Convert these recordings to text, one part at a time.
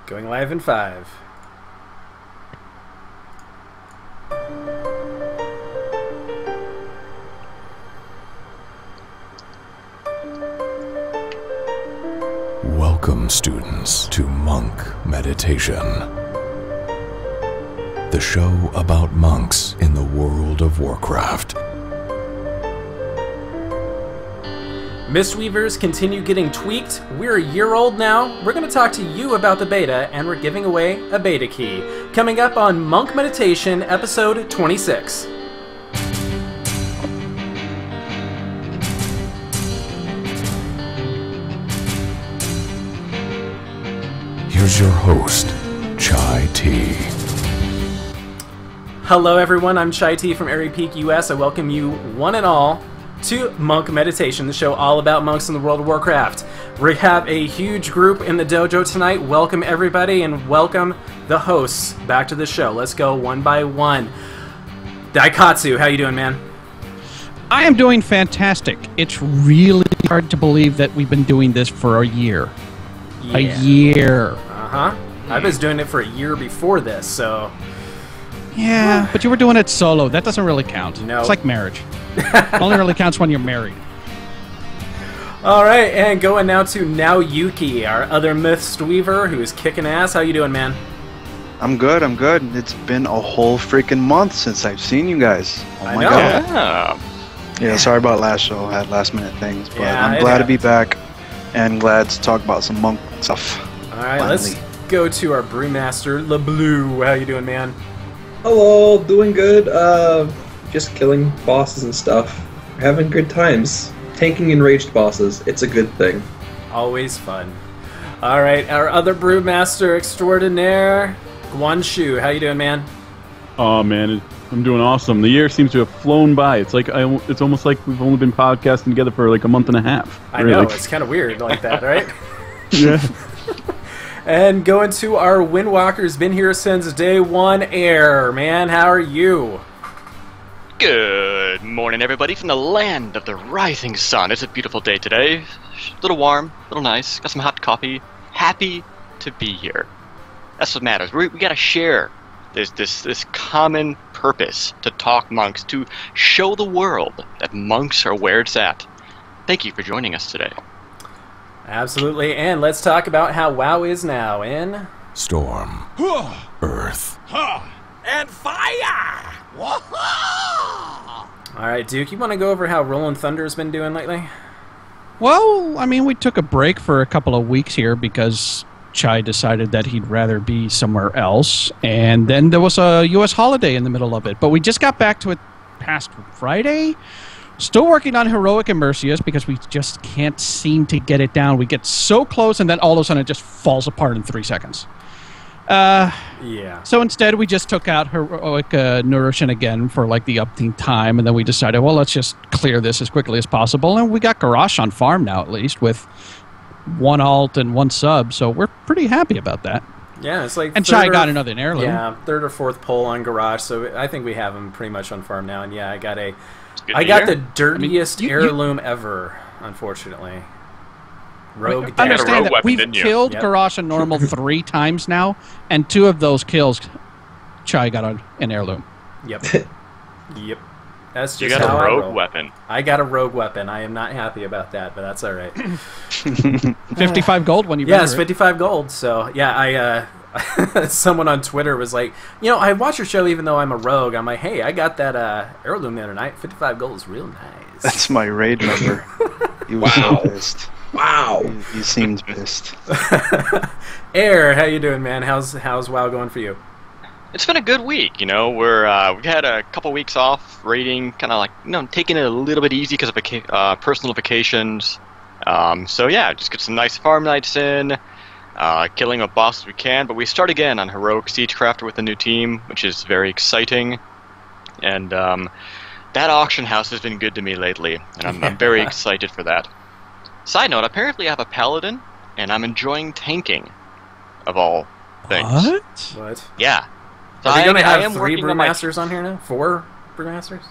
Going live in 5. Welcome, students, to Monk Meditation, the show about monks in the world of Warcraft. Mistweavers continue getting tweaked. We're a year old now. We're going to talk to you about the beta, and we're giving away a beta key. Coming up on Monk Meditation, episode 26. Here's your host, Chai T. Hello everyone, I'm Chai T from Airy Peak, US. I welcome you one and all to Monk Meditation, the show all about monks in the world of Warcraft. We have a huge group in the dojo tonight. Welcome everybody and welcome the hosts back to the show. Let's go one by one. Daikatsu, how you doing, man? I am doing fantastic. It's really hard to believe that we've been doing this for a year. Yeah. A year. Uh-huh. I was doing it for a year before this, so... Yeah, but you were doing it solo. That doesn't really count. No. It's like marriage. Only really counts when you're married. Alright, and going now to Naoyuki, our other Mistweaver, who is kicking ass. How you doing, man? I'm good, I'm good. It's been a whole freaking month since I've seen you guys. Oh I my know. god. Yeah, sorry about last show. I had last minute things, but Yeah, I'm it glad to be happens. back and glad to talk about some monk stuff. Alright, let's go to our Brewmaster, LeBlue. How you doing, man? Hello, doing good. Just killing bosses and stuff. We're having good times. Tanking enraged bosses. It's a good thing. Always fun. Alright, our other Brewmaster extraordinaire, Guanshu. How you doing, man? Oh man, I'm doing awesome. The year seems to have flown by. It's like it's almost like we've only been podcasting together for like a month and a half. I really. know, it's kind of weird like that, right? Yeah. And going to our Windwalker's been here since day one, Air. Man, how are you? Good morning, everybody, from the land of the rising sun. It's a beautiful day today. A little warm, a little nice. Got some hot coffee. Happy to be here. That's what matters. We gotta share this common purpose to talk monks, to show the world that monks are where it's at. Thank you for joining us today. Absolutely, and let's talk about how WoW is now in... Storm, Earth, and fire! Alright, Duke, you want to go over how Rolling Thunder's been doing lately? Well, I mean, we took a break for a couple of weeks here because Chai decided that he'd rather be somewhere else. And then there was a U.S. holiday in the middle of it. But we just got back to it past Friday. Still working on Heroic and Mercius because we just can't seem to get it down. We get so close and then all of a sudden it just falls apart in 3 seconds. Yeah. So instead we just took out Heroic Nourishing again for like the uptime time, and then we decided, well, let's just clear this as quickly as possible. And we got Garrosh on farm now, at least, with 1 alt and 1 sub, so we're pretty happy about that. Yeah, it's like... And Chai got another heirloom. Yeah, 3rd or 4th pull on Garage, so I think we have him pretty much on farm now. And yeah, I got Good I to got hear. the dirtiest you- heirloom ever, unfortunately. Rogue a Understand rogue that weapon, we've didn't you? killed Yep. Garrosh and Normal 3 times now, and 2 of those kills, Chai got an heirloom. Yep. Yep. That's just You got how a I rogue roll. weapon. I got a rogue weapon. I am not happy about that, but that's all right. 55 gold when you Yeah, it's render it. 55 gold. So yeah, someone on Twitter was like, I watch your show even though I'm a rogue. I'm like, hey, I got that heirloom the other night. 55 gold is real nice. That's my raid member. He was so pissed. Wow. He seemed pissed. Air, how you doing, man? How's WoW going for you? It's been a good week, we've had a couple weeks off raiding, kind of like, taking it a little bit easy because of personal vacations. So yeah, just get some nice farm nights in, killing what bosses we can, but we start again on Heroic Siegecrafter with a new team, which is very exciting. And that auction house has been good to me lately, and I'm very excited for that. Side note, apparently I have a paladin, and I'm enjoying tanking, of all things. What? What? Yeah. So Are we going to I have am 3 working on my- brewmasters on here now? 4 brewmasters?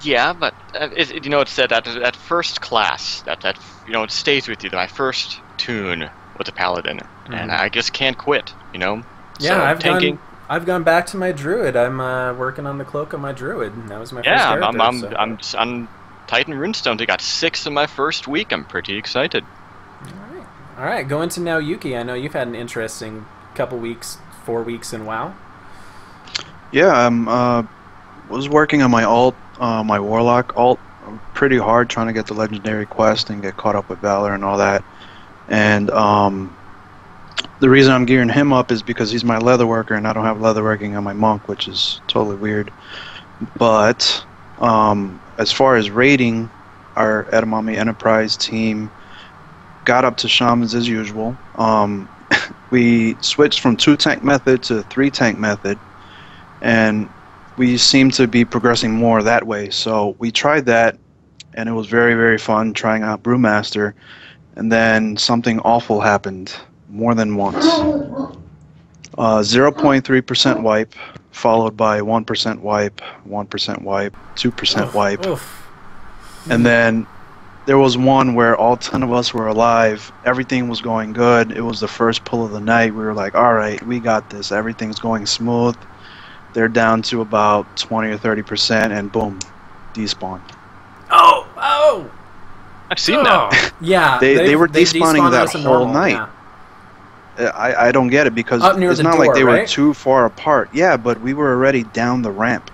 Yeah, but it said that first class, that it stays with you. My first tune with a paladin, and I just can't quit. You know. Yeah, so, tanking. I've gone back to my druid. I'm working on the cloak of my druid. That was my first Yeah, character. I'm on Titan Runestones. I got 6 in my first week. I'm pretty excited. All right. Going to now Yuki. I know you've had an interesting couple weeks, 4 weeks in WoW. Yeah, was working on my my warlock alt pretty hard, trying to get the legendary quest and get caught up with Valor and all that. And the reason I'm gearing him up is because he's my leatherworker, and I don't have leatherworking on my monk, which is totally weird. But as far as raiding, our Edamame Enterprise team got up to shamans as usual. We switched from 2-tank method to 3-tank method, and we seem to be progressing more that way. So we tried that, and it was very, very fun trying out Brewmaster, and then something awful happened more than once. 0.3% wipe, followed by 1% wipe, 1% wipe, 2% wipe. Oof. And then there was one where all 10 of us were alive. Everything was going good. It was the first pull of the night. We were like, all right, we got this. Everything's going smooth. They're down to about 20 or 30%, and boom, despawn. Oh! I've seen that. Yeah. They were despawning despawned that us in whole normal, night. yeah. I don't get it, because Up near it's the not door, like they were right? too far apart. Yeah, but we were already down the ramp,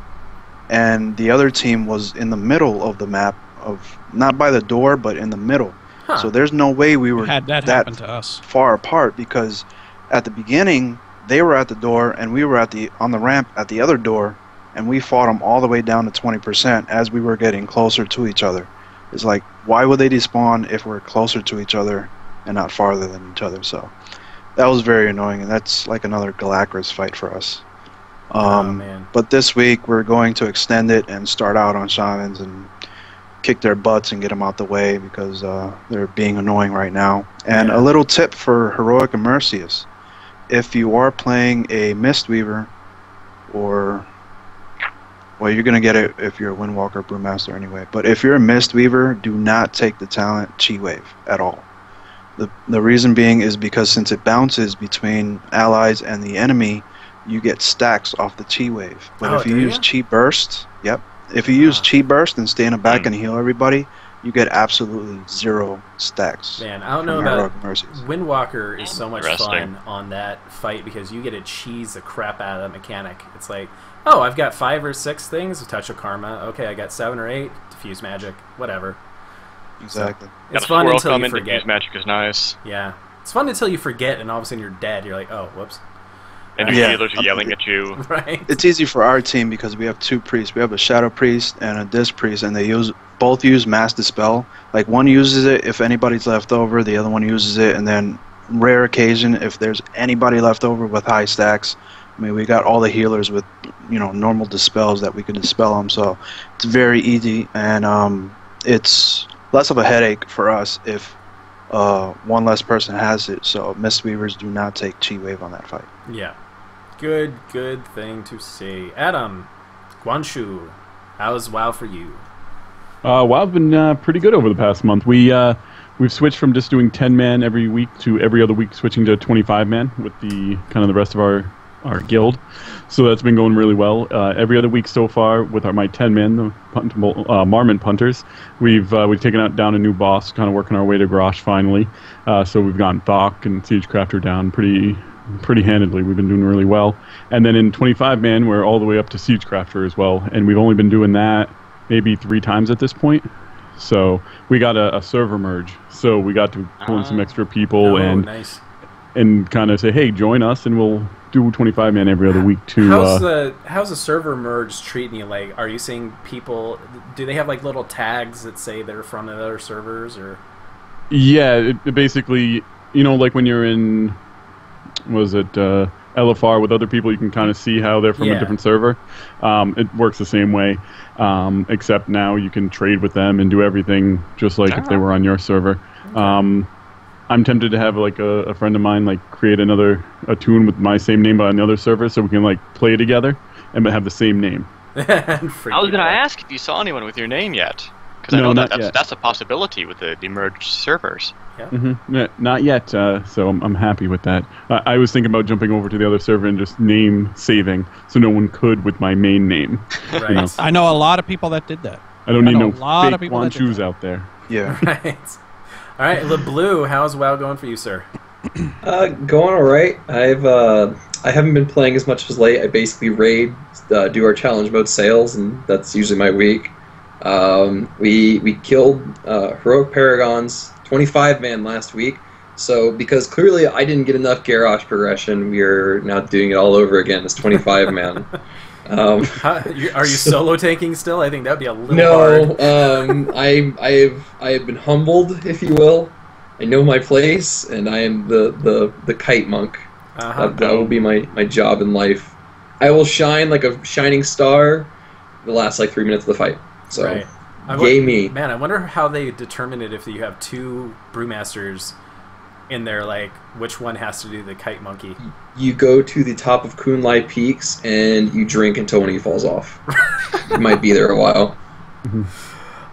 and the other team was in the middle of the map, of not by the door, but in the middle. Huh. So there's no way we were Had that happen to us. far apart, because at the beginning they were at the door and we were on the ramp at the other door, and we fought them all the way down to 20% as we were getting closer to each other. It's like, why would they despawn if we're closer to each other and not farther than each other? So that was very annoying, and that's like another Galacrus fight for us. Man. But this week we're going to extend it and start out on shamans and kick their butts and get them out the way, because they're being annoying right now. And a little tip for Heroic and Mercius: if you are playing a Mistweaver, or, well, you're going to get it if you're a Windwalker Brewmaster anyway, but if you're a Mistweaver, do not take the talent Chi Wave at all. The reason being is because since it bounces between allies and the enemy, you get stacks off the Chi Wave. But if you use Chi Burst, if you use Chi Burst and stay in the back and heal everybody, you get absolutely 0 stacks. Man, I don't know about Windwalker is so much fun on that fight, because you get to cheese the crap out of that mechanic. It's like, oh, I've got 5 or 6 things, a touch of karma. Okay, I got 7 or 8, diffuse magic, whatever. Exactly. So, it's fun until you forget. Diffuse magic is nice. Yeah, it's fun until you forget, and all of a sudden you're dead. You're like, oh, whoops. And the healers are yelling at you. Right. It's easy for our team because we have 2 priests. We have a Shadow Priest and a Disc Priest, and they both use Mass Dispel. Like, one uses it if anybody's left over, the other one uses it, and then rare occasion if there's anybody left over with high stacks. I mean, we got all the healers with, normal dispels that we could dispel them, so it's very easy, and it's less of a headache for us if one less person has it. So Mistweavers, do not take Chi Wave on that fight. Yeah. Good thing to say. Adam, Guanshu, how's WoW for you? WoW's been pretty good over the past month. We've switched from just doing 10-man every week to every other week switching to 25-man with the rest of our guild. So that's been going really well. Every other week so far with my 10-man, the Marmot Punters, we've taken down a new boss, kind of working our way to Grosh finally. So we've gotten Thok and Siegecrafter down pretty handedly. We've been doing really well. And then in 25-man, we're all the way up to Siegecrafter as well. And we've only been doing that maybe 3 times at this point. So we got a server merge. So we got to pull in some extra people and kind of say, hey, join us, and we'll do 25-man every other week too. How's the server merge treating you? Like, are you seeing people? Do they have like little tags that say they're from the other servers, or? Yeah, it basically, like when you're in, LFR with other people, you can kind of see how they're from a different server. It works the same way, except now you can trade with them and do everything just like if they were on your server. I'm tempted to have like a friend of mine create a tune with my same name but on the other server, so we can play together and have the same name. I was gonna ask if you saw anyone with your name yet. Because I No, know not that's yet. that's a possibility with the merged servers. Yeah, not yet, so I'm happy with that. I was thinking about jumping over to the other server and just name saving, so no one could with my main name. Right. You know, I know a lot of people that did that. I don't need know no a lot of fake people that did Wanchus that. out there. Yeah. Right. All right, LeBlue, how's WoW going for you, sir? Going all right. I haven't been playing as much as late. I basically raid, do our challenge mode sales, and that's usually my week. We killed heroic paragons, 25-man last week. So because clearly I didn't get enough Garrosh progression, we're now doing it all over again as 25-man. Are you solo tanking still? I think that'd be a little hard. No, I have been humbled, if you will. I know my place, and I am the kite monk. That will be my job in life. I will shine like a shining star the last like 3 minutes of the fight. So, Right. yay me. Man, I wonder how they determine it if you have two brewmasters in there, like which one has to do the kite monkey. You go to the top of Kunlai Peaks and you drink until one of you falls off. You might be there a while. And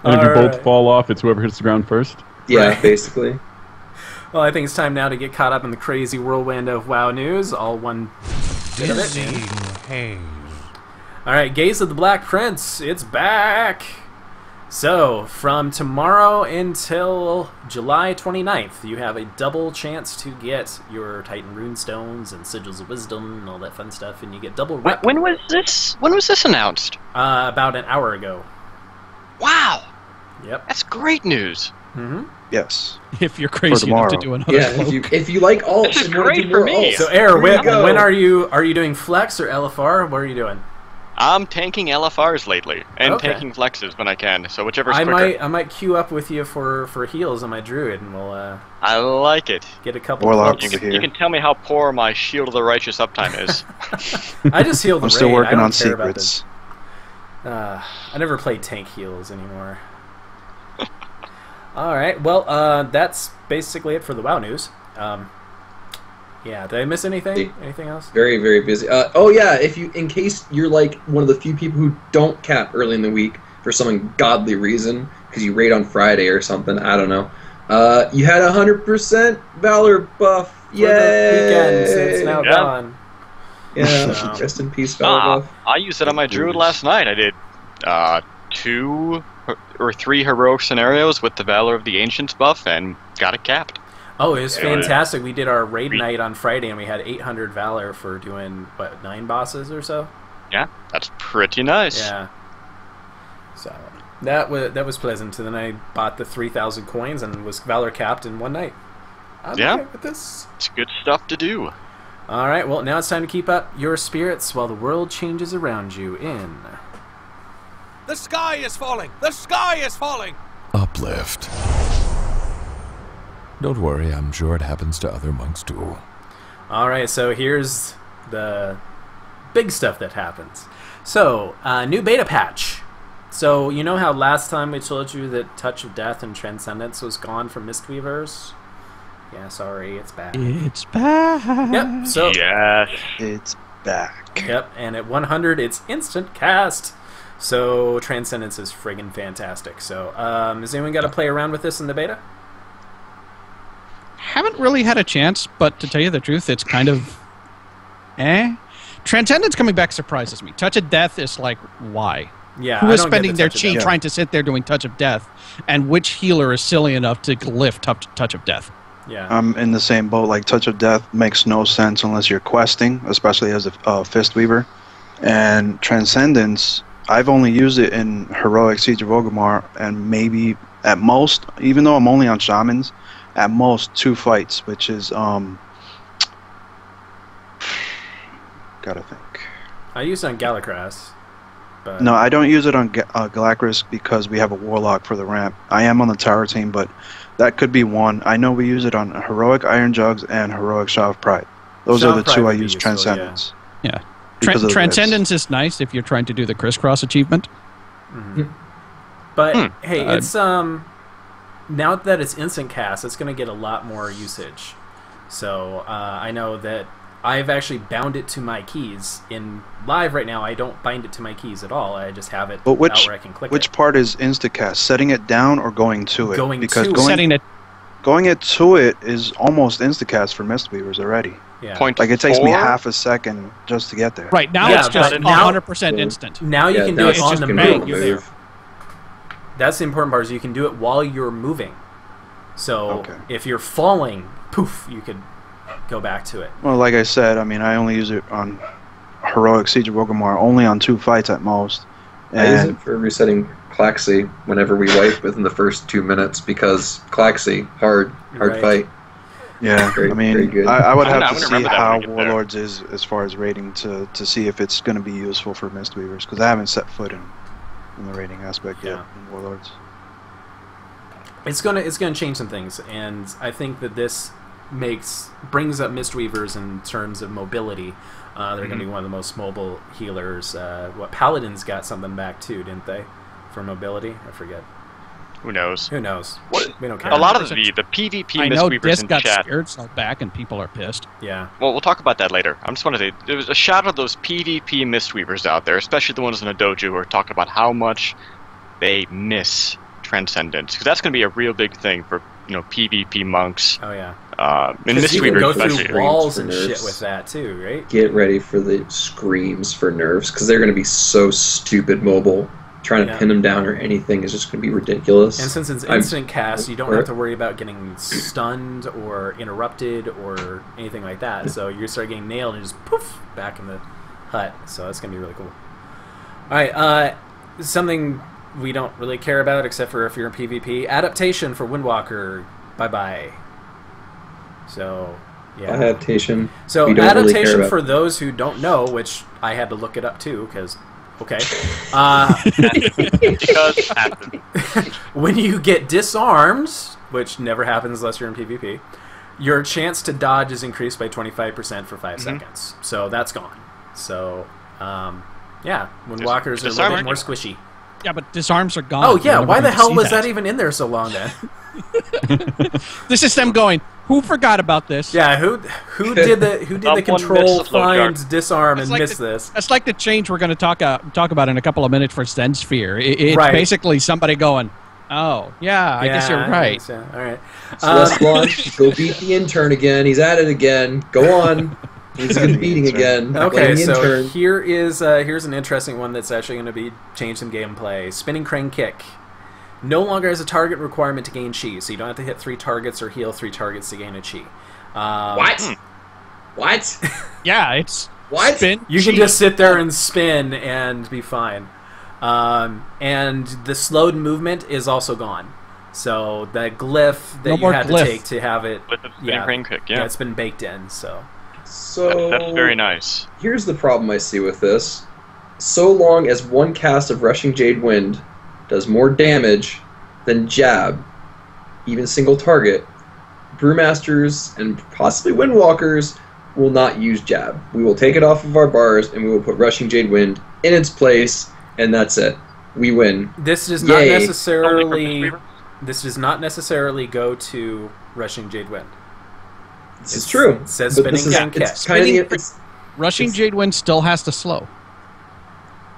if you both fall off, it's whoever hits the ground first. Yeah, Right. basically. Well, I think it's time now to get caught up in the crazy whirlwind of WoW news, all one bit of it. All right, Gaze of the Black Prince, it's back! So, from tomorrow until July 29th, you have a double chance to get your Titan Runestones and Sigils of Wisdom and all that fun stuff, and you get double rep. When was this? When was this announced? About an hour ago. Wow, Yep. that's great news. Mm-hmm. Yes. If you're crazy enough to tomorrow. do another Yeah, cloak. if you like alts, This is and wanna great do for more me. alts, So, Air, there you go. when are you doing Flex or LFR? What are you doing? I'm tanking LFRs lately and Okay. taking flexes when I can. So whichever's I quicker. might queue up with you for heals on my druid, and we'll I like it. get a couple. Warlock cloaks. over here. You can tell me how poor my Shield of the Righteous uptime is. I just heal the I'm still raid. I working don't on care about secrets. I never play tank heals anymore. All right, well, that's basically it for the WoW news. Yeah, did I miss anything? Anything else? Very, very busy. Oh yeah, in case you're like one of the few people who don't cap early in the week for some ungodly reason, because you raid on Friday or something, I don't know. You had 100% Valor buff. For the weekend, so it's Yay! now Yeah. gone. Yeah, So- rest in peace, Valor buff. I used it on my Druid last night. I did 2 or 3 heroic scenarios with the Valor of the Ancients buff and got it capped. Oh, it was Yeah. fantastic. We did our raid night on Friday, and we had 800 Valor for doing, 9 bosses or so? Yeah, that's pretty nice. Yeah. So, that was pleasant. And then I bought the 3,000 coins and was Valor capped in one night. I'm Yeah. okay with this. It's good stuff to do. All right, well, now it's time to keep up your spirits while the world changes around you in... The sky is falling! The sky is falling! Uplift. Don't worry, I'm sure it happens to other monks too. All right, so here's the big stuff that happens. So, new beta patch. So, you know how last time we told you that Touch of Death and Transcendence was gone from Mistweavers? Yeah, sorry, it's back. It's back. Yep, so... Yes. It's back. Yep, and at 100, it's instant cast. So, Transcendence is friggin' fantastic. So, has anyone got to play around with this in the beta? Haven't really had a chance, but to tell you the truth, it's kind of Transcendence coming back surprises me. Touch of Death is like, why? Yeah, Who I is don't get spending the their Touch of chi Death. trying to sit there doing Touch of Death, and which healer is silly enough to lift Touch of Death? Yeah. I'm in the same boat. Like, Touch of Death makes no sense unless you're questing, especially as a Fistweaver. And Transcendence, I've only used it in Heroic Siege of Orgrimmar, and maybe at most, even though I'm only on Shamans, at most 2 fights, which is gotta think. I used it on Galacras. But No, I don't use it on Galacris because we have a Warlock for the ramp. I am on the tower team, but that could be one. I know we use it on Heroic Iron Jugs and Heroic Shaw of Pride. Those Shaw are of the Pride 2 I would be use useful, Transcendence. Yeah. Because of the Transcendence is nice if you're trying to do the crisscross achievement. But hey, it's now that it's instant cast, it's going to get a lot more usage. So I know that I've actually bound it to my keys. In live right now, I don't bind it to my keys at all. I just have it But out where I can click which it. part is Instacast? Setting it down or going to it? Going because to it. Setting it. going it to it is almost Instacast for Mistweavers already. Yeah. Point Like it takes me 4? half a second just to get there. Right, now Yeah, it's just but now- 100% instant. Now you Yeah, can do now it it's on just the gonna be move. on the move. That's the important part, is you can do it while you're moving. So Okay. if you're falling, poof, you could go back to it. Well, like I said, I mean, I only use it on Heroic Siege of Orgrimmar, only on 2 fights at most. I use And it for resetting Claxy whenever we wipe within the first 2 minutes because Claxy, hard Right. fight. yeah, Very- I very mean, good. I would I'm have gonna to see remember that how when we get there. Warlords is as far as rating to see if it's going to be useful for Mistweavers, because I haven't set foot in the rating aspect yet in Warlords. It's gonna change some things, and I think that this brings up Mistweavers in terms of mobility. They're gonna be one of the most mobile healers. Paladins got something back too, didn't they, for mobility? I forget. Who knows? Who knows? What- We don't care. A lot of the PvP I know Mistweavers Disc in got chat. scared, so back, and people are pissed. Yeah. Well, we'll talk about that later. I'm just want to say there was a shout out to those PvP Mistweavers out there, especially the ones in the dojo who are talking about how much they miss Transcendence, because that's going to be a real big thing for PvP monks. Oh yeah. And Because you can go Mistweavers especially. through walls and Nerfs. shit with that too, right? Get ready for the screams for nerfs because they're going to be so stupid mobile. Trying to Yeah. pin them down or anything is just going to be ridiculous. And since it's I'm- instant cast, you don't have to worry about getting stunned or interrupted or anything like that. So you start getting nailed and just poof back in the hut. So that's gonna be really cool. All right, something we don't really care about except for if you're in PvP. Adaptation for Windwalker. Bye bye. So yeah. Adaptation. So we don't really care adaptation about. for those who don't know, which I had to look it up too, because okay. Because it happened. When you get disarmed, which never happens unless you're in PvP, your chance to dodge is increased by 25% for 5 seconds. So that's gone. So, yeah, when walkers are a little bit more squishy. Yeah, but disarms are gone. Oh, yeah, You're never why the going to hell see was that even in there so long then? This is them going, who forgot about this? Yeah, who did the Someone control missed the flow find chart. disarm That's and like miss this? That's like the change we're going to talk about in a couple of minutes for Zen Sphere. It's Right. basically somebody going, oh, yeah, I guess you're right. Yeah, all right. Celeste launch, go beat the intern again. He's at it again. Go on. He's a good beating again. Okay, Blame the so intern. here's an interesting one that's actually going to be change some gameplay. Spinning crane kick. No longer has a target requirement to gain chi, so you don't have to hit 3 targets or heal 3 targets to gain a chi. What? What? Yeah, it's What? spin. You can cheat. just sit there and spin and be fine. And the slowed movement is also gone. So the glyph that No you more had glyph. to take to have it, With the spinning crane kick, yeah. it's been baked in. So So That's very nice. here's the problem I see with this. So long as one cast of Rushing Jade Wind does more damage than Jab, even single target, Brewmasters and possibly Windwalkers will not use Jab. We will take it off of our bars and we will put Rushing Jade Wind in its place, and that's it. We win. this does not Yay. necessarily go to Rushing Jade Wind. This is true. It says But spinning this is, crane kick. it's kind Spinning of it's, Rushing Jade Wind still has to slow.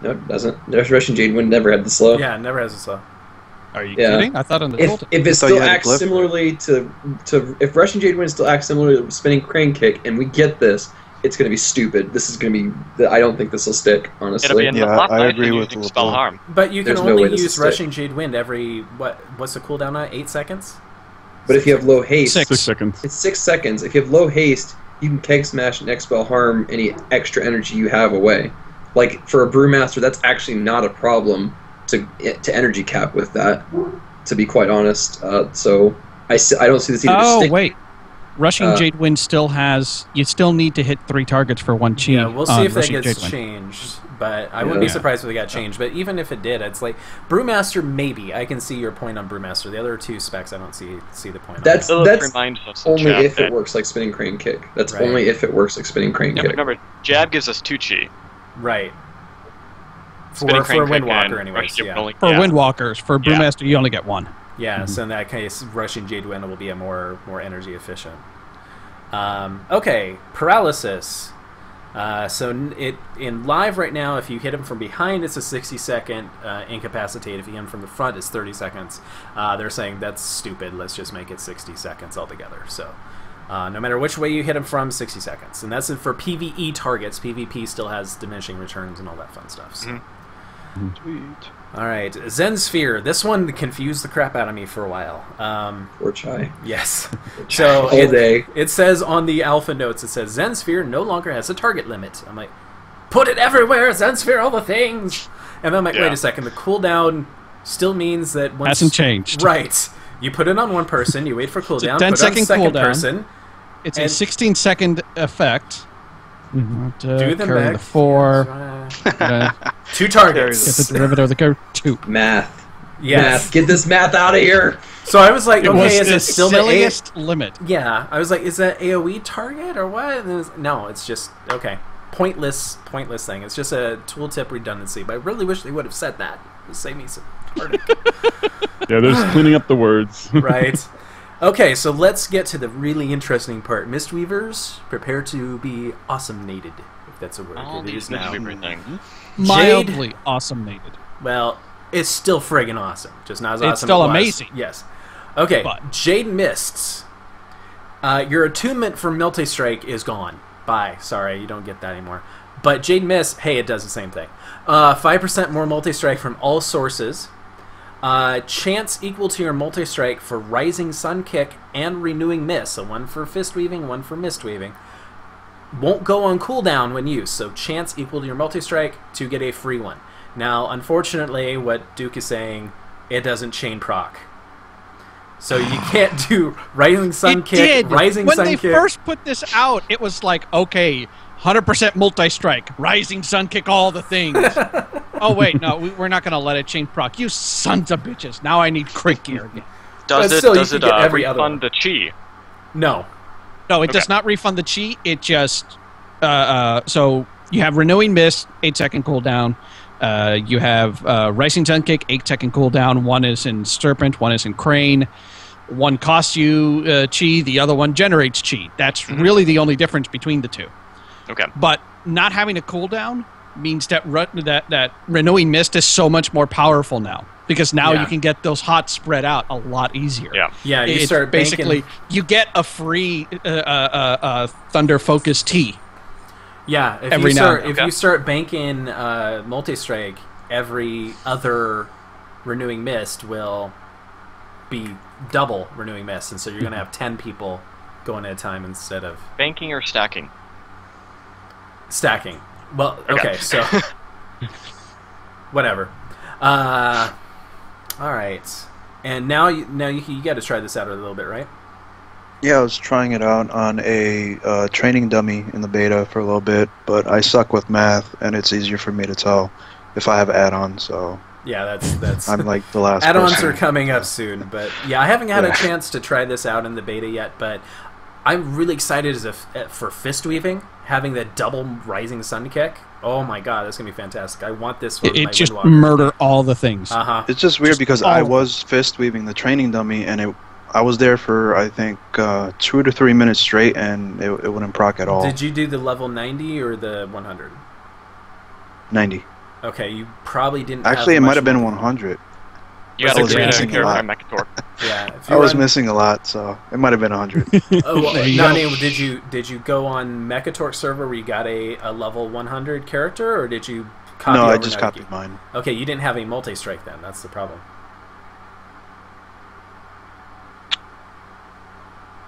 no, it doesn't. Rushing Jade Wind never had the slow. Yeah, it never has a slow. Are you Yeah. kidding? I thought on the If Tooltip. it I thought you still had a acts glyph. similarly to if Rushing Jade Wind still acts similarly to Spinning Crane Kick, and we get this, it's going to be stupid. This is going to be. I don't think this will stick, It'll be honestly. in Yeah, the I agree with using Will spell Blue. harm. But you can There's no only way this use is stick. Rushing Jade Wind every what's the cooldown on? 8 seconds? But if you have low haste, 6. 6 seconds. it's 6 seconds. If you have low haste, you can keg smash and expel harm any extra energy you have away. Like for a Brewmaster, that's actually not a problem to energy cap with that. To be quite honest, so I don't see this even Oh, stick. wait. Rushing Uh, Jade Wind still has... You still need to hit 3 targets for 1 chi. Yeah, we'll see on if that Rushing gets Jade Wind. changed. But I wouldn't be Yeah. surprised if it got changed. But even if it did, it's like Brewmaster maybe. I can see your point on Brewmaster. The other 2 specs I don't see the point That's on. Still that's reminds us in only chat if it that- works like Spinning Crane Kick. That's Right. only if it works like Spinning Crane Yeah, but Kick. remember, Jab gives us 2 chi. Right. Spinning For crane kick Windwalker and anyways, Rushing Jade yeah. only- For yeah. Windwalkers. For Yeah. Brewmaster, you only get 1. Yeah, so in that case, Rushing Jade Wind will be a more energy efficient. Okay, paralysis. So in live right now, if you hit him from behind, it's a 60-second incapacitate. If you hit him from the front, it's 30 seconds. They're saying that's stupid. Let's just make it 60 seconds altogether. So no matter which way you hit him from, 60 seconds. And that's it for PvE targets. PvP still has diminishing returns and all that fun stuff. So. Sweet. All right, Zen Sphere. This one confused the crap out of me for a while. Poor Chai. Yes. So All day. it says on the alpha notes, it says Zen Sphere no longer has a target limit. I'm like, put it everywhere, Zen Sphere, all the things. And then I'm like, wait a second, the cooldown still means that once... Hasn't changed. Right. You put it on one person, you wait for cooldown, It's a put it on the 10-second second cooldown. person. It's a 16-second effect. Do them carry back. the 4. 2 targets. Get the derivative of the curve. 2. Math. Yes. Math. Get this math out of here. So I was like, It okay, was is the it still silliest limit. Yeah, I was like, is that AoE target or what? And it was, no, it's just, okay. Pointless thing. It's just a tooltip redundancy, but I really wish they would have said that. It would save me some heartache. Yeah, they're just cleaning up the words. Right. Okay, so let's get to the really interesting part. Mistweavers, prepare to be awesomenated, if that's a word. All It these is now. Mistweaver things. Mildly awesomenated. Well, it's still friggin' awesome. Just not as awesome It's still as it was. amazing. Yes. Okay, But- Jade Mists. Your attunement for Multi-Strike is gone. Bye. Sorry, you don't get that anymore. But Jade Mist, hey, it does the same thing. 5% more Multi-Strike from all sources. Chance equal to your Multi-Strike for Rising Sun Kick and Renewing Mist. So one for Fist Weaving, one for Mist Weaving. Won't go on cooldown when used. So chance equal to your Multi-Strike to get a free one. Now, unfortunately, what Duke is saying, it doesn't chain proc. So you can't do Rising Sun It Kick, did. Rising When Sun they Kick. first put this out, it was like, okay, 100% multi-strike, Rising Sun Kick, all the things. Oh, wait, no, we're not going to let it chain proc. You sons of bitches. Now I need crit gear again. But Does it, still, you does can it get every other refund one. the chi? No. No, it does not refund the chi. It just... so you have Renewing Mist, 8-second cooldown. You have Rising Sun Kick, 8-second cooldown. One is in Serpent, one is in Crane. One costs you chi, the other one generates chi. That's really the only difference between the two. Okay. But not having a cooldown means that that Renewing Mist is so much more powerful now. Because now you can get those hots spread out a lot easier. Yeah. Yeah, you It's start basically, banking. you get a free Thunder Focus T. Yeah, every now and if then. you start banking Multi-Strike, every other Renewing Mist will be double Renewing Mist, and so you're going to have 10 people going at a time instead of Banking or stacking? stacking. Well, okay, so whatever. All right, and now you got to try this out a little bit, right? Yeah, I was trying it out on a training dummy in the beta for a little bit, but I suck with math, and it's easier for me to tell if I have add-ons, so Yeah, that's. I'm like the last Add-ons person. are coming up soon, but yeah, I haven't had a chance to try this out in the beta yet, but I'm really excited for Fist Weaving, having the double Rising Sun Kick. Oh my god, that's gonna be fantastic! I want this for my It just Windwalker. murder all the things. It's just weird because all I of them. was fist weaving the training dummy, and I was there for I think 2 to 3 minutes straight, and it wouldn't proc at all. Did you do the level 90 or the 100? 90. Okay, you probably didn't. Actually, it much might have been movement. 100. You Was gotta it create a missing a character lot? on Mechator. Yeah, if I you was run- missing a lot, so it might have been 100. Oh, well, There you Nani, go. did you go on Mechatork server where you got a level 100 character, or did you copy No, I over just 90? copied mine. Okay, you didn't have a multi-strike then. That's the problem.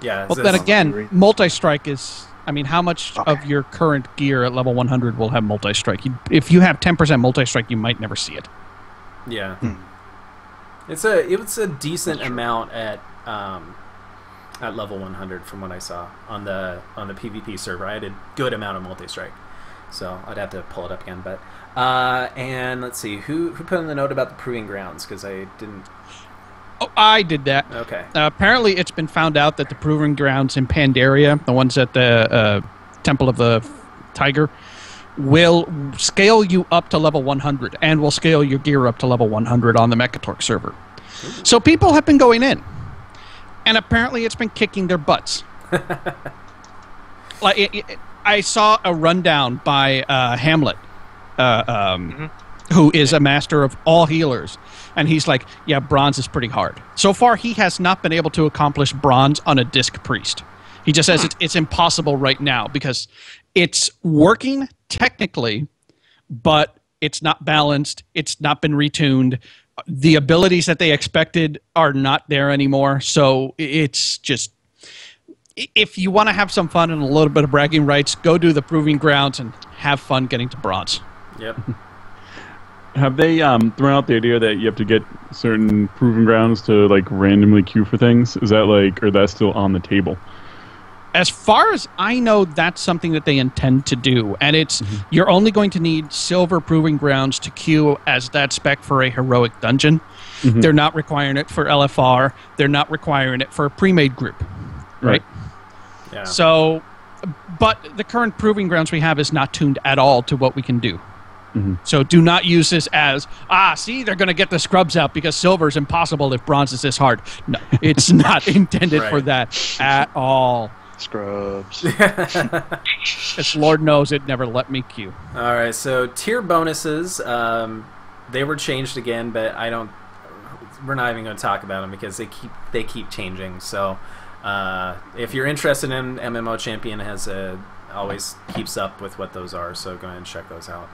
Yeah. Well, it's- then it's- again, multi-strike is... I mean, how much Okay. of your current gear at level 100 will have multi-strike? If you have 10% multi-strike, you might never see it. Yeah. It's a decent amount at level 100 from what I saw on the PvP server. I had a good amount of multi-strike, so I'd have to pull it up again. But and let's see who put in the note about the proving grounds, because I didn't. Oh, I did that. Okay. Apparently, it's been found out that the proving grounds in Pandaria, the ones at the Temple of the Tiger, will scale you up to level 100 and will scale your gear up to level 100 on the Mechatork server. So people have been going in, and apparently it's been kicking their butts. I saw a rundown by Hamlet, who is a master of all healers, and he's like, yeah, bronze is pretty hard. So far, he has not been able to accomplish bronze on a disc priest. He just says it's impossible right now because it's working technically, but it's not balanced. It's not been retuned. The abilities that they expected are not there anymore. So it's just, if you want to have some fun and a little bit of bragging rights, go do the proving grounds and have fun getting to bronze. Yep. Have they thrown out the idea that you have to get certain proving grounds to like randomly queue for things? Is that or that's still on the table? As far as I know, that's something that they intend to do, and it's you're only going to need silver proving grounds to queue as that spec for a heroic dungeon. They're not requiring it for LFR. They're not requiring it for a pre-made group, right? Yeah. So, but the current proving grounds we have is not tuned at all to what we can do. So do not use this as, see, they're going to get the scrubs out because silver is impossible if bronze is this hard. No, it's not intended for that at all. Scrubs. As Lord knows, it never let me queue. All right, so tier bonuses, they were changed again, but we're not even going to talk about them because they keep changing. So if you're interested in MMO Champion, always keeps up with what those are, so go ahead and check those out.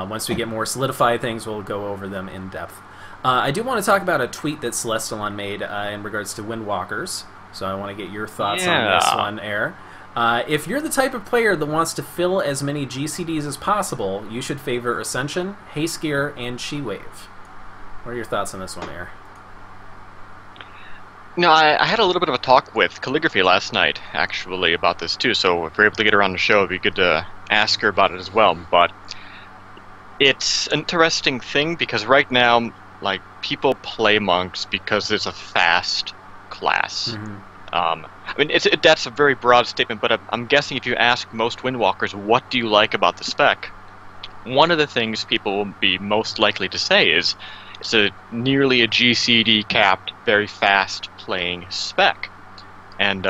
Once we get more solidified things, we'll go over them in depth. I do want to talk about a tweet that Celestalon made in regards to Windwalkers, so I want to get your thoughts on this one, Air. If you're the type of player that wants to fill as many GCDs as possible, you should favor Ascension, Haste Gear, and Chi Wave. What are your thoughts on this one, Air? No, I had a little bit of a talk with Calligraphy last night, actually, about this too, so if we're able to get her on the show, it'd be good to ask her about it as well. But it's an interesting thing because right now, people play monks because it's a fast class. I mean, that's a very broad statement, but I'm guessing if you ask most Windwalkers, what do you like about the spec? One of the things people will be most likely to say is it's nearly a GCD capped, very fast playing spec. And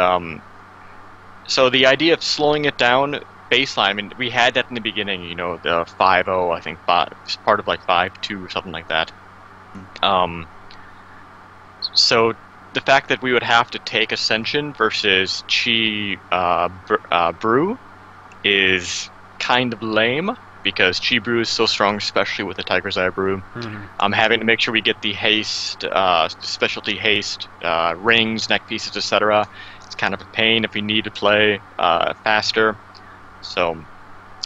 so the idea of slowing it down baseline, I mean, we had that in the beginning, the 5.0, I think, it's part of 5.2 or something like that. So the fact that we would have to take Ascension versus Chi Brew is kind of lame, because Chi Brew is so strong, especially with the Tiger's Eye Brew. I'm having to make sure we get the haste, specialty haste, rings, neck pieces, etc. It's kind of a pain if we need to play faster. So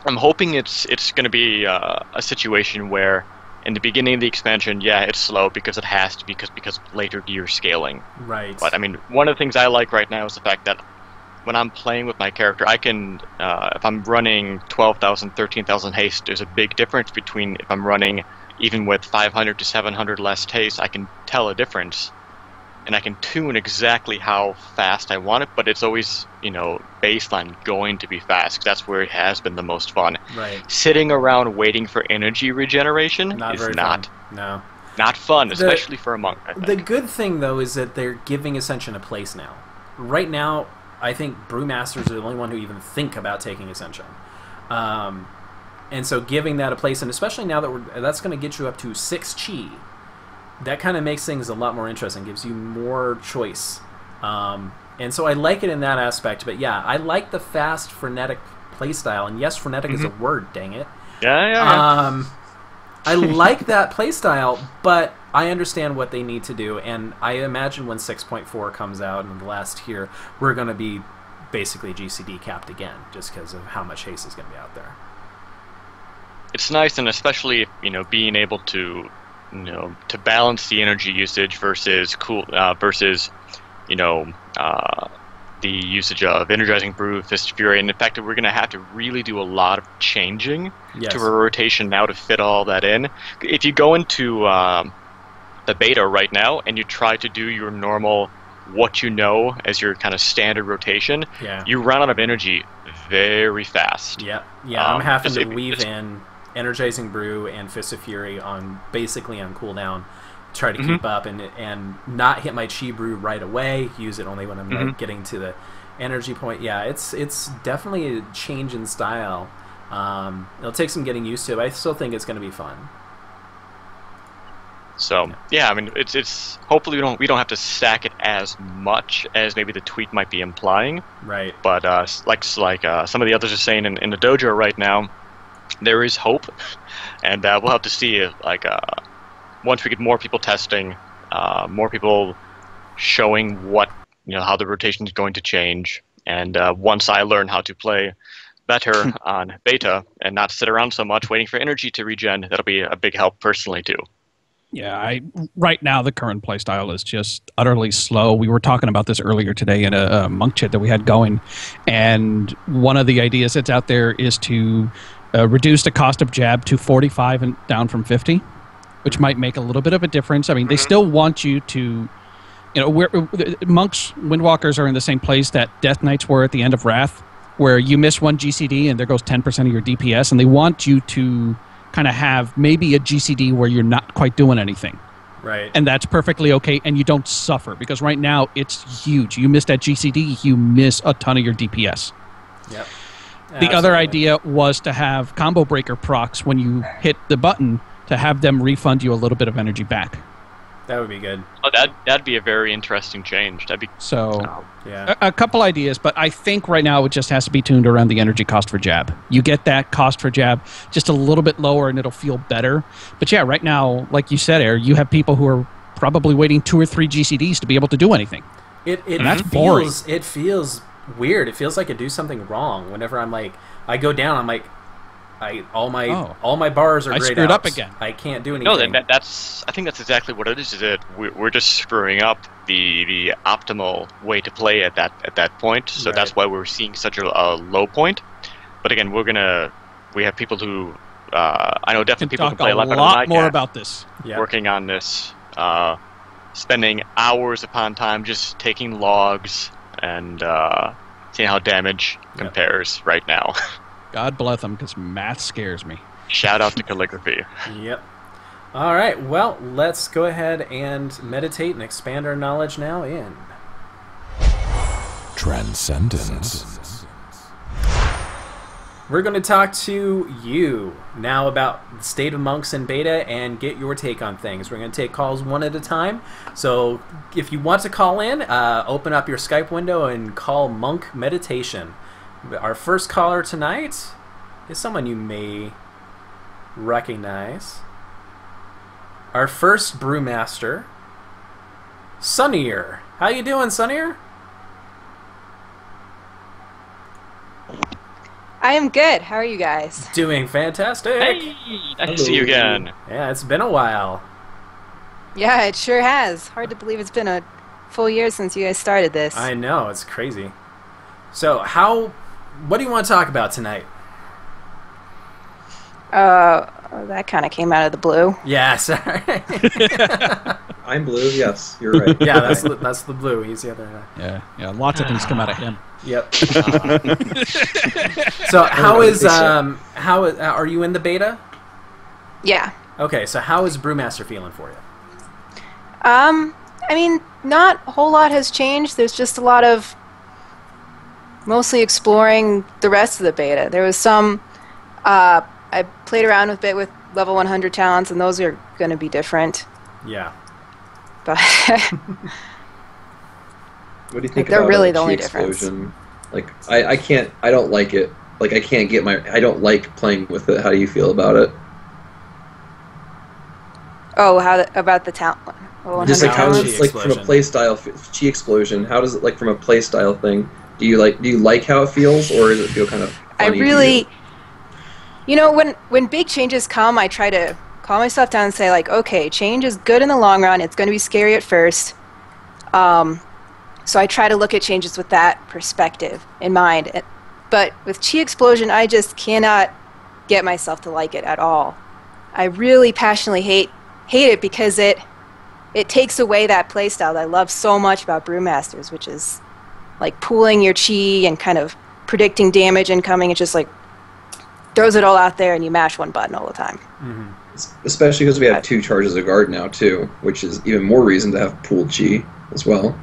I'm hoping it's going to be a situation where in the beginning of the expansion, yeah, it's slow because it has to be because of later gear scaling. Right. But I mean, one of the things I like right now is the fact that when I'm playing with my character, I can, if I'm running 12,000, 13,000 haste, there's a big difference between if I'm running even with 500 to 700 less haste, I can tell a difference. And I can tune exactly how fast I want it, but it's always, baseline going to be fast, 'cause that's where it has been the most fun. Right. Sitting around waiting for energy regeneration is not fun, especially for a monk, I think. The good thing, though, is that they're giving Ascension a place now. Right now, I think Brewmasters are the only one who even think about taking Ascension. And so giving that a place, and especially now that that's going to get you up to 6 Chi, that kind of makes things a lot more interesting, gives you more choice. And so I like it in that aspect, but yeah, I like the fast, frenetic playstyle, and yes, frenetic is a word, dang it. Yeah. I like that playstyle, but I understand what they need to do, and I imagine when 6.4 comes out in the last tier, we're going to be basically GCD capped again, just because of how much haste is going to be out there. It's nice, and especially, being able to to balance the energy usage versus the usage of Energizing Brew, Fist of Fury, and the fact that we're going to have to really do a lot of changing to our rotation now to fit all that in. If you go into the beta right now and you try to do your normal as your kind of standard rotation, you run out of energy very fast. I'm having to weave in Energizing Brew and Fist of Fury basically on cooldown, try to keep up and not hit my Chi Brew right away, use it only when I'm getting to the Energy point. Yeah, it's definitely a change in style. It'll take some getting used to, but I still think it's going to be fun. So yeah, I mean, it's hopefully we don't have to stack it as much as maybe the tweet might be implying. Right. But like some of the others are saying in the dojo right now, there is hope, and we'll have to see once we get more people testing, more people showing what how the rotation is going to change, and once I learn how to play better on beta and not sit around so much waiting for energy to regen, that'll be a big help personally too. Yeah, right now the current playstyle is just utterly slow. We were talking about this earlier today in a monk chat that we had going, and one of the ideas that's out there is to reduce the cost of jab to 45 and down from 50, which might make a little bit of a difference. I mean, they still want you to, monks, windwalkers are in the same place that Death Knights were at the end of Wrath, where you miss one GCD and there goes 10% of your DPS, and they want you to kind of have maybe a GCD where you're not quite doing anything. Right. And that's perfectly okay, and you don't suffer, because right now it's huge. You miss that GCD, you miss a ton of your DPS. Yep. The other idea was to have combo breaker procs when you hit the button to have them refund you a little bit of energy back. That would be good. Oh, that'd be a very interesting change. That'd be yeah. A couple ideas, but I think right now it just has to be tuned around the energy cost for jab. You get that cost for jab just a little bit lower and it'll feel better. But yeah, right now, like you said, Air, you have people who are probably waiting 2 or 3 GCDs to be able to do anything. And that's boring. It feels weird. It feels like I do something wrong whenever I go down. I'm like, all my bars are grayed out. I screwed up again. I can't do anything. No, I think that's exactly what it is. Is that we're just screwing up the optimal way to play at that point. So that's why we're seeing such a low point. But again, we have people who I know definitely people who play a lot better than I can. More about this. Working on this, spending hours upon time just taking logs and seeing how damage compares right now. God bless them, because math scares me. Shout out to calligraphy. Yep. All right, well, let's go ahead and meditate and expand our knowledge now in Transcendence. We're going to talk to you now about the state of monks in beta and get your take on things. We're going to take calls one at a time. So if you want to call in, open up your Skype window and call Monk Meditation. Our first caller tonight is someone you may recognize. Our first brewmaster, Sunnier. How you doing, Sunnier? I am good. How are you guys? Doing fantastic. Hey, nice to see you again. Yeah, it's been a while. Yeah, it sure has. Hard to believe it's been a full year since you guys started this. I know, it's crazy. So, what do you want to talk about tonight? That kind of came out of the blue. Yeah, sorry. I'm blue. Yes, you're right. Yeah, that's the blue. He's the other guy. Yeah. Lots of things come out of him. Yep. So are you in the beta? Yeah. Okay, so how is Brewmaster feeling for you? I mean, not a whole lot has changed. There's just a lot of mostly exploring the rest of the beta. There was some I played around with a bit with level 100 talents, and those are going to be different. Yeah. But what do you think they're about really the Chi only Explosion? Like, I don't like it. Like, I don't like playing with it. How do you feel about it? Oh, about the talent one? Oh, Just like how does it, like, Explosion. from a play style, Chi Explosion, how does it, like, from a play style thing, do you like how it feels, or does it feel kind of funny to you? When big changes come, I try to calm myself down and say, like, okay, change is good in the long run. It's going to be scary at first. So I try to look at changes with that perspective in mind. But with Chi Explosion, I just cannot get myself to like it at all. I really passionately hate it because it takes away that playstyle that I love so much about Brewmasters, which is like pooling your Chi and kind of predicting damage incoming. It just like throws it all out there and you mash one button all the time. Mm-hmm. Especially because we have 2 charges of guard now too, which is even more reason to have pooled Chi as well.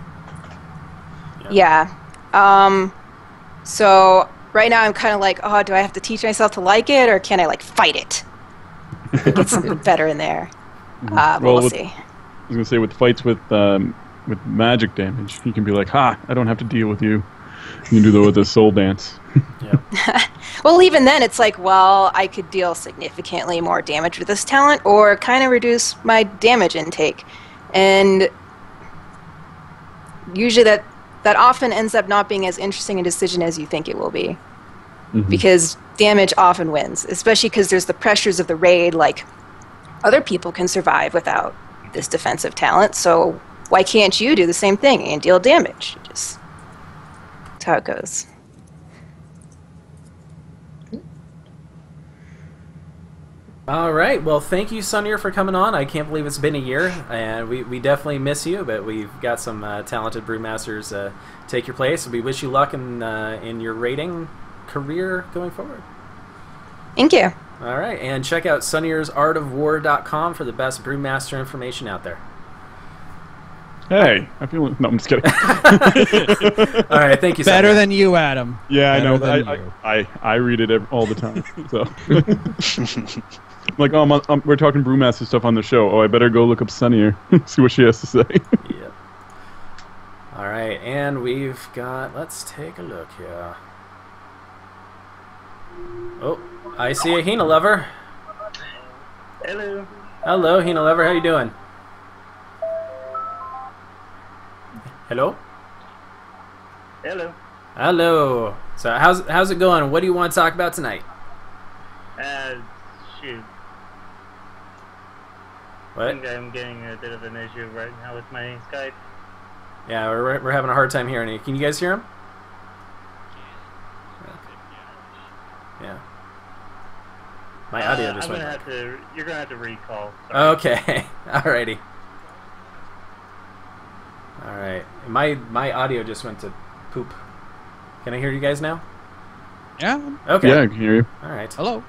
Yeah. So right now I'm kind of like, oh, do I have to teach myself to like it, or can I like fight it? Get something better in there. But we'll see. I was gonna say with fights with magic damage, you can be like, "Ha! I don't have to deal with you." You can do that with a soul dance. Yeah. Well, even then, it's like, well, I could deal significantly more damage with this talent, or kind of reduce my damage intake, and usually that often ends up not being as interesting a decision as you think it will be, because damage often wins, especially because there's the pressures of the raid. Like, other people can survive without this defensive talent, so why can't you do the same thing and deal damage? Just that's how it goes. All right. Well, thank you, Sunir, for coming on. I can't believe it's been a year, and we definitely miss you, but we've got some talented brewmasters take your place. We wish you luck in your raiding career going forward. Thank you. All right. And check out sunnirsartofwar.com for the best brewmaster information out there. Hey, I feel no. I'm just kidding. All right. Thank you, Better Sunir. than you, Adam. Yeah, Better I than know. you. I read it all the time. So, like, oh, we're talking brewmaster stuff on the show. Oh, I better go look up Sunnier, see what she has to say. Yeah. All right, and we've got. Let's take a look here. Oh, I see a Hina lover. Hello. Hello, Hina lover. How you doing? Hello. Hello. Hello. So how's it going? What do you want to talk about tonight? Shoot. What? I think I'm getting a bit of an issue right now with my Skype. Yeah, we're having a hard time hearing you. Can you guys hear him? Yeah. My audio just went. You're gonna have to recall. Sorry. Okay. Alrighty. All right. My audio just went to poop. Can I hear you guys now? Yeah. Okay. Yeah, I can hear you. All right. Hello.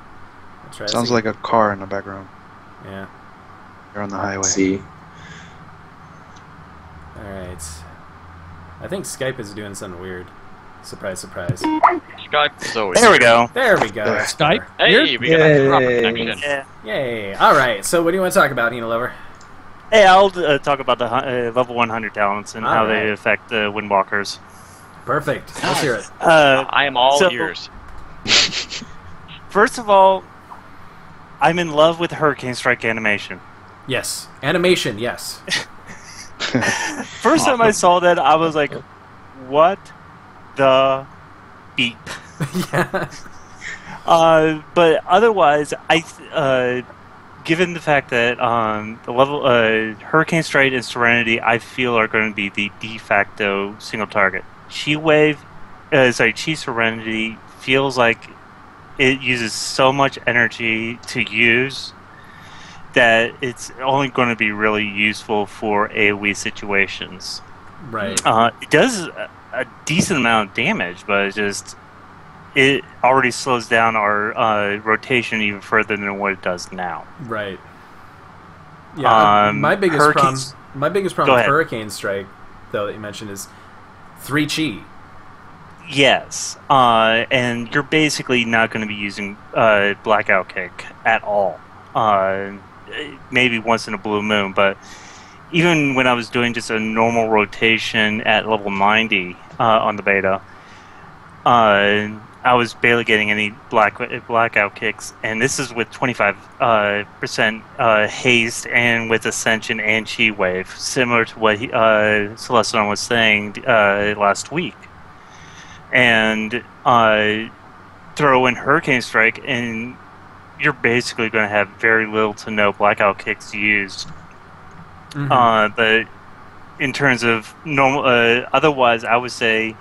Let's try Sounds this like a car in the background. again. You're on the highway. See. Yeah. All right. I think Skype is doing something weird. Surprise, surprise. Skype is always. There we go. There we go. Skype. Hey, we got a proper connection. Yeah. Yay. All right. So what do you want to talk about, Hina Lover? Hey, I'll talk about the level 100 talents and how Alright. they affect Windwalkers. Perfect. Let's hear it. I am all So- ears. First of all, I'm in love with Hurricane Strike animation. Yes. Animation, yes. First time I saw that, I was like, what the beep? Yeah. But otherwise, given the fact that the level Hurricane Strike and Serenity, I feel are going to be the de facto single target. Chi Serenity feels like it uses so much energy to use that it's only going to be really useful for AoE situations. Right. It does a decent amount of damage, but it already slows down our rotation even further than what it does now. Right. Yeah. My biggest problem. Hurricanes- My biggest Go problem with ahead. Hurricane Strike, though, that you mentioned, is 3 chi. Yes, and you're basically not going to be using Blackout Kick at all. Maybe once in a blue moon, but even when I was doing just a normal rotation at level 90 on the beta, I was barely getting any blackout kicks, and this is with 25% haste and with Ascension and Chi Wave, similar to what Celestion was saying last week. And throw in Hurricane Strike, and you're basically going to have very little to no blackout kicks used. Mm-hmm. But in terms of normal, otherwise, I would say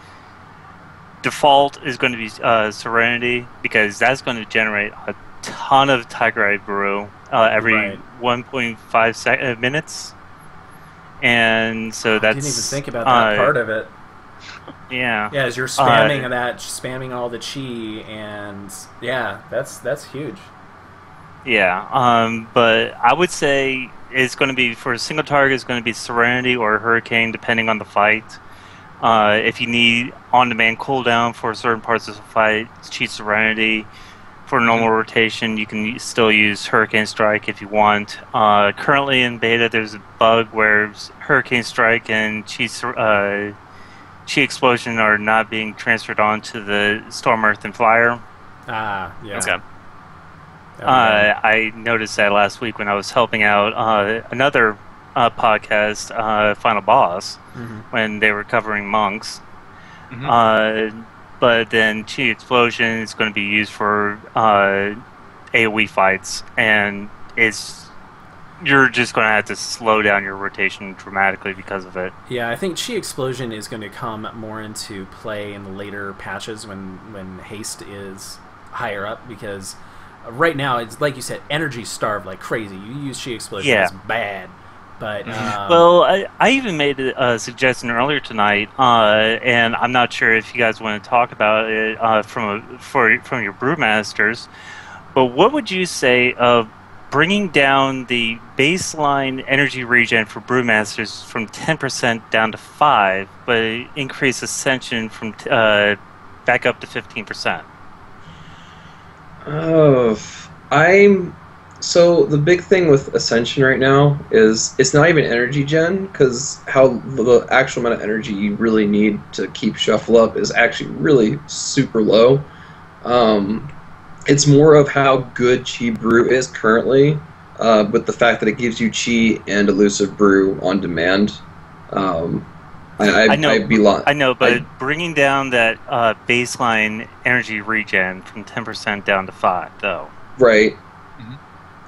default is going to be Serenity, because that's going to generate a ton of Tiger Eye Brew every Right. 1.5 minutes. And so I that's... didn't even think about that part of it. Yeah. Yeah, as you're spamming spamming all the chi, and yeah, that's huge. Yeah, but I would say it's going to be, for a single target, it's going to be Serenity or Hurricane, depending on the fight. If you need on-demand cooldown for certain parts of the fight. Chi Serenity. For normal rotation, you can still use Hurricane Strike if you want. Currently in beta, there's a bug where Hurricane Strike and Chi Explosion are not being transferred onto the Storm, Earth, and Fire. Ah, yeah. Okay. I noticed that last week when I was helping out another podcast, Final Boss, when they were covering monks. But then Chi Explosion is going to be used for AoE fights, and you're just going to have to slow down your rotation dramatically because of it. Yeah, I think Chi Explosion is going to come more into play in the later patches when haste is higher up, because right now it's like you said, energy starved like crazy. You use Chi Explosion, it's bad. But well, I even made a suggestion earlier tonight, and I'm not sure if you guys want to talk about it from your brewmasters. But what would you say of bringing down the baseline energy regen for brewmasters from 10% down to 5%, but increase ascension from back up to 15%? So the big thing with Ascension right now is it's not even energy gen, because how the actual amount of energy you really need to keep Shuffle Up is actually really super low. It's more of how good Chi Brew is currently, with the fact that it gives you Chi and Elusive Brew on demand. I know, but bringing down that baseline energy regen from 10% down to 5%, though. Right.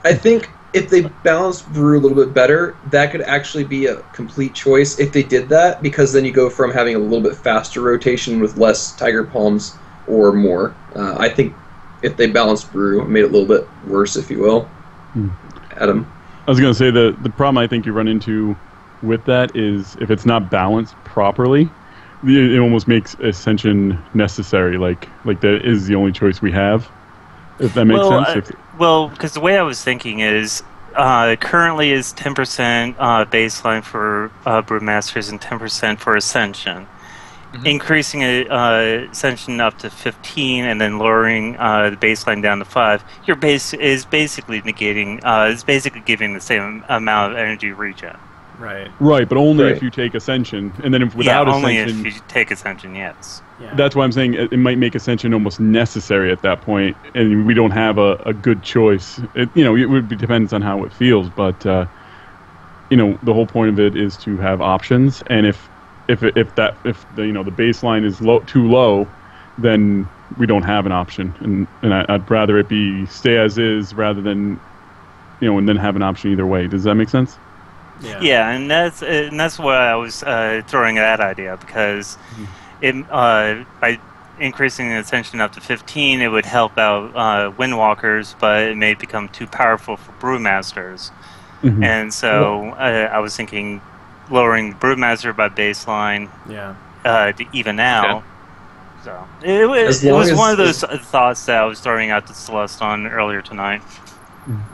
I think if they balanced Brew a little bit better, that could actually be a complete choice if they did that, because then you go from having a little bit faster rotation with less Tiger Palms or more. I think if they balanced Brew, made it a little bit worse, if you will. Adam? I was going to say the problem I think you run into with that is if it's not balanced properly, it almost makes Ascension necessary. Like that is the only choice we have, if that makes sense. Well, because the way I was thinking is, currently is 10% baseline for Brewmasters and 10% for Ascension. Increasing Ascension up to 15 and then lowering the baseline down to 5, your base is basically negating, is basically giving the same amount of energy regen. Right, but only if you take Ascension, and then without only Ascension... if you take Ascension, yes. Yeah. That's why I'm saying it might make Ascension almost necessary at that point, and we don't have a good choice. It depends on how it feels, but the whole point of it is to have options, and if the baseline is too low, then we don't have an option, and I'd rather it be stay as is rather than and then have an option either way. Does that make sense? Yeah, and that's why I was throwing that idea, because by increasing the Ascension up to 15, it would help out Windwalkers, but it may become too powerful for Brewmasters. And so I was thinking lowering Brewmaster by baseline to even out. Okay. So it was one of those thoughts that I was throwing out to Celeste on earlier tonight.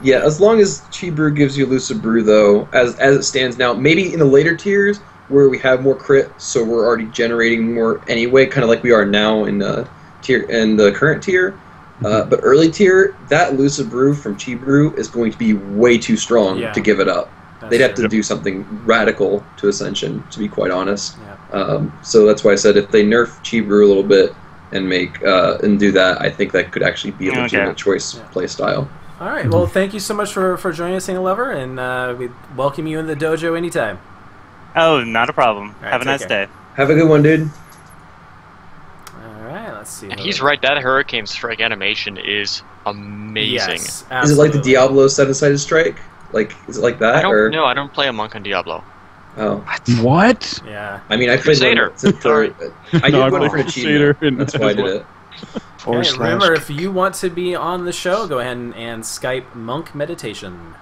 Yeah, as long as Chi Brew gives you Elusive Brew, though, as it stands now, maybe in the later tiers where we have more crit, so we're already generating more anyway, kind of like we are now in the current tier. But early tier, that Elusive Brew from Chi Brew is going to be way too strong to give it up. They'd have to do something radical to Ascension, to be quite honest. So that's why I said if they nerf Chi Brew a little bit and do that, I think that could actually be a legitimate choice play style. All right. Well, thank you so much for joining us, Saint Lover, and we welcome you in the dojo anytime. Oh, not a problem. Right, have a nice day. Have a good one, dude. All right. Let's see. And he's right. That Hurricane Strike animation is amazing. Yes, is it like the Diablo set-sided strike? Like, is it like that? I don't play a monk on Diablo. Oh. What? Yeah. I mean, I played Crusader. I did one for an achievement. That's why I did it. Okay, remember, if you want to be on the show, go ahead and Skype Monk Meditation.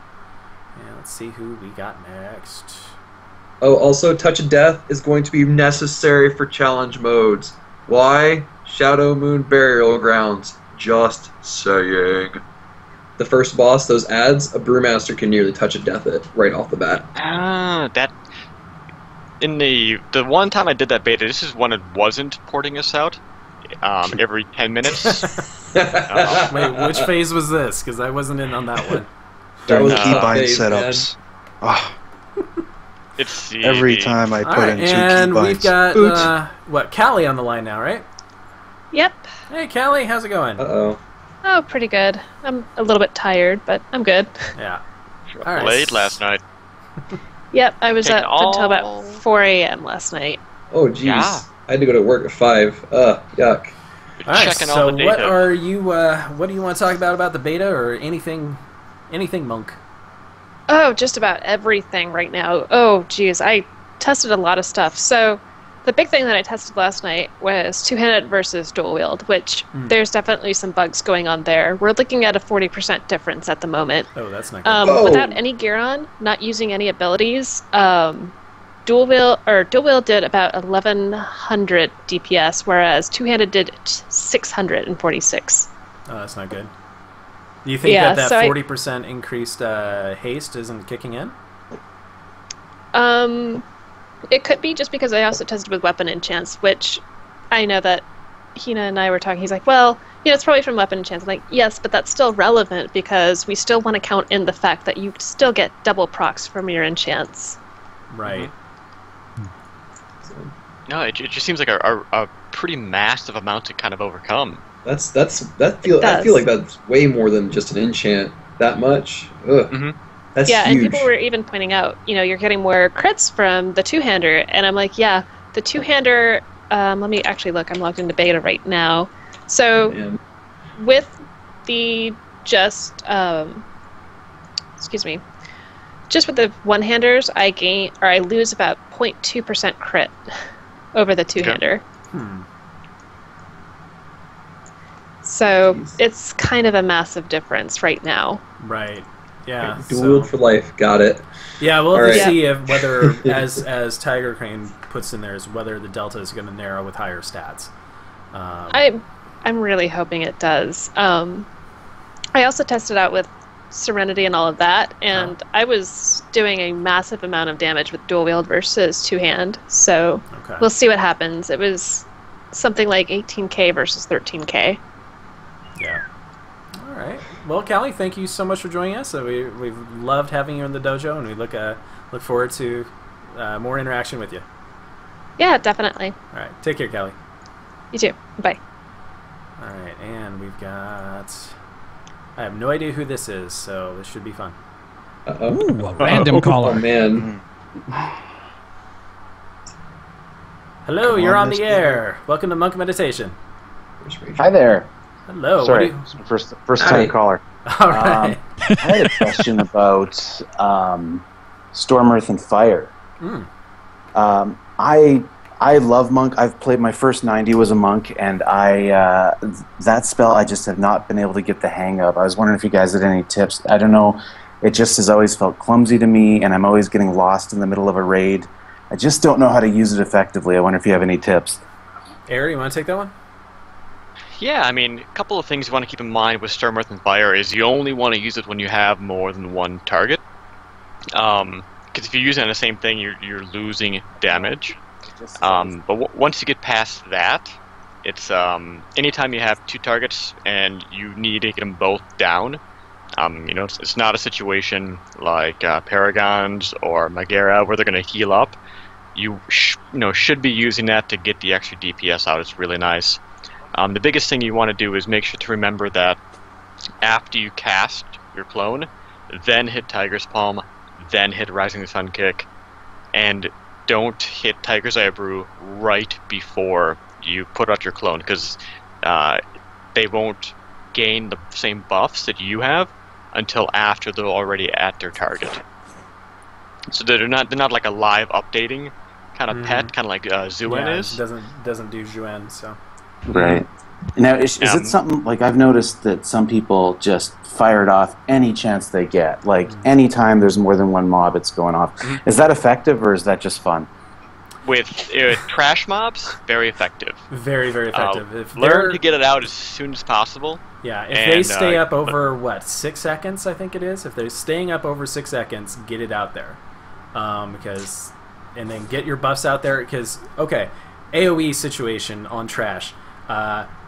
And let's see who we got next. Oh, also, Touch of Death is going to be necessary for challenge modes. Why? Shadow Moon Burial Grounds. Just saying. The first boss, those ads, a Brewmaster can nearly Touch of Death it right off the bat. in the one time I did that beta, this is when it wasn't porting us out every 10 minutes. Wait, which phase was this? Because I wasn't in on that one. That was keybind phase, setups. Ah, It's every time I All put right, in 2 and keybinds. we've got Callie on the line now, right? Yep. Hey, Callie, how's it going? Uh-oh. Oh, pretty good. I'm a little bit tired, but I'm good. Yeah. All right. Late last night. Yep, I was Taking up until about 4 a.m. last night. Oh, jeez. Yeah. I had to go to work at 5. Yuck. All right. Checking So, all the data. what do you want to talk about the beta or anything, Monk? Oh, just about everything right now. Oh, geez, I tested a lot of stuff. So, the big thing that I tested last night was two-handed versus dual wield, which there's definitely some bugs going on there. We're looking at a 40% difference at the moment. Oh, that's not good. Without any gear on, not using any abilities, dual wield did about 1100 DPS, whereas two-handed did 646. Oh, that's not good. Do you think that 40% increased haste isn't kicking in? It could be just because I also tested with weapon enchants, which I know that Hina and I were talking. He's like, well, it's probably from weapon enchants. I'm like, yes, but that's still relevant because we still want to count in the fact that you still get double procs from your enchants. Right. No, it just seems like a pretty massive amount to kind of overcome. I feel like that's way more than just an enchant. That much? Ugh. Mm-hmm. That's yeah, huge. and people were even pointing out, you're getting more crits from the two-hander, and I'm like, yeah, the two-hander. Let me actually look. I'm logged into beta right now. So, with the just with the one-handers, I lose about 0.2% crit over the two-hander. So it's kind of a massive difference right now. Right. Yeah. Dual wield for life. Got it. Yeah, we'll have All to right. see if whether, as Tiger Crane puts in there, is whether the delta is going to narrow with higher stats. I'm really hoping it does. I also tested out with Serenity and all of that, and I was doing a massive amount of damage with dual wield versus two-hand. So we'll see what happens. It was something like 18k versus 13k. Yeah. All right. Well, Callie, thank you so much for joining us. We've loved having you in the dojo, and we look forward to more interaction with you. Yeah, definitely. All right. Take care, Callie. You too. Bye. All right, and we've got... I have no idea who this is, so this should be fun. Ooh, a random caller. Oh, man. Hello, you're on the air. Welcome to Monk Meditation. Hi there. Hello. Sorry, first time caller. All right. I had a question about Storm, Earth, and Fire. I love Monk. I've played my first 90 was a Monk, and that spell I just have not been able to get the hang of. I was wondering if you guys had any tips. I don't know. It just has always felt clumsy to me, and I'm always getting lost in the middle of a raid. I just don't know how to use it effectively. I wonder if you have any tips. Ari, you want to take that one? Yeah, I mean, a couple of things you want to keep in mind with Storm, Earth, and Fire is you only want to use it when you have more than one target. Because if you use it on the same thing, you're losing damage. But once you get past that, it's anytime you have two targets and you need to get them both down, it's not a situation like Paragons or Magera where they're going to heal up. You should be using that to get the extra DPS out. It's really nice. The biggest thing you want to do is make sure to remember that after you cast your clone, then hit Tiger's Palm, then hit Rising Sun Kick, and don't hit Tiger's Eye Brew right before you put out your clone, because they won't gain the same buffs that you have until after they're already at their target. So they're not like a live updating kind of pet, kind of like Zuen is. Doesn't do Zuen, so. Right. Now, is it something, like I've noticed that some people just fire it off any chance they get. Like, anytime there's more than one mob, it's going off. Is that effective, or is that just fun? With trash mobs, very effective. Very, very effective. Learn to get it out as soon as possible. Yeah, if they stay up over, 6 seconds, I think it is? If they're staying up over 6 seconds, get it out there. Because and then get your buffs out there. Because AOE situation on trash.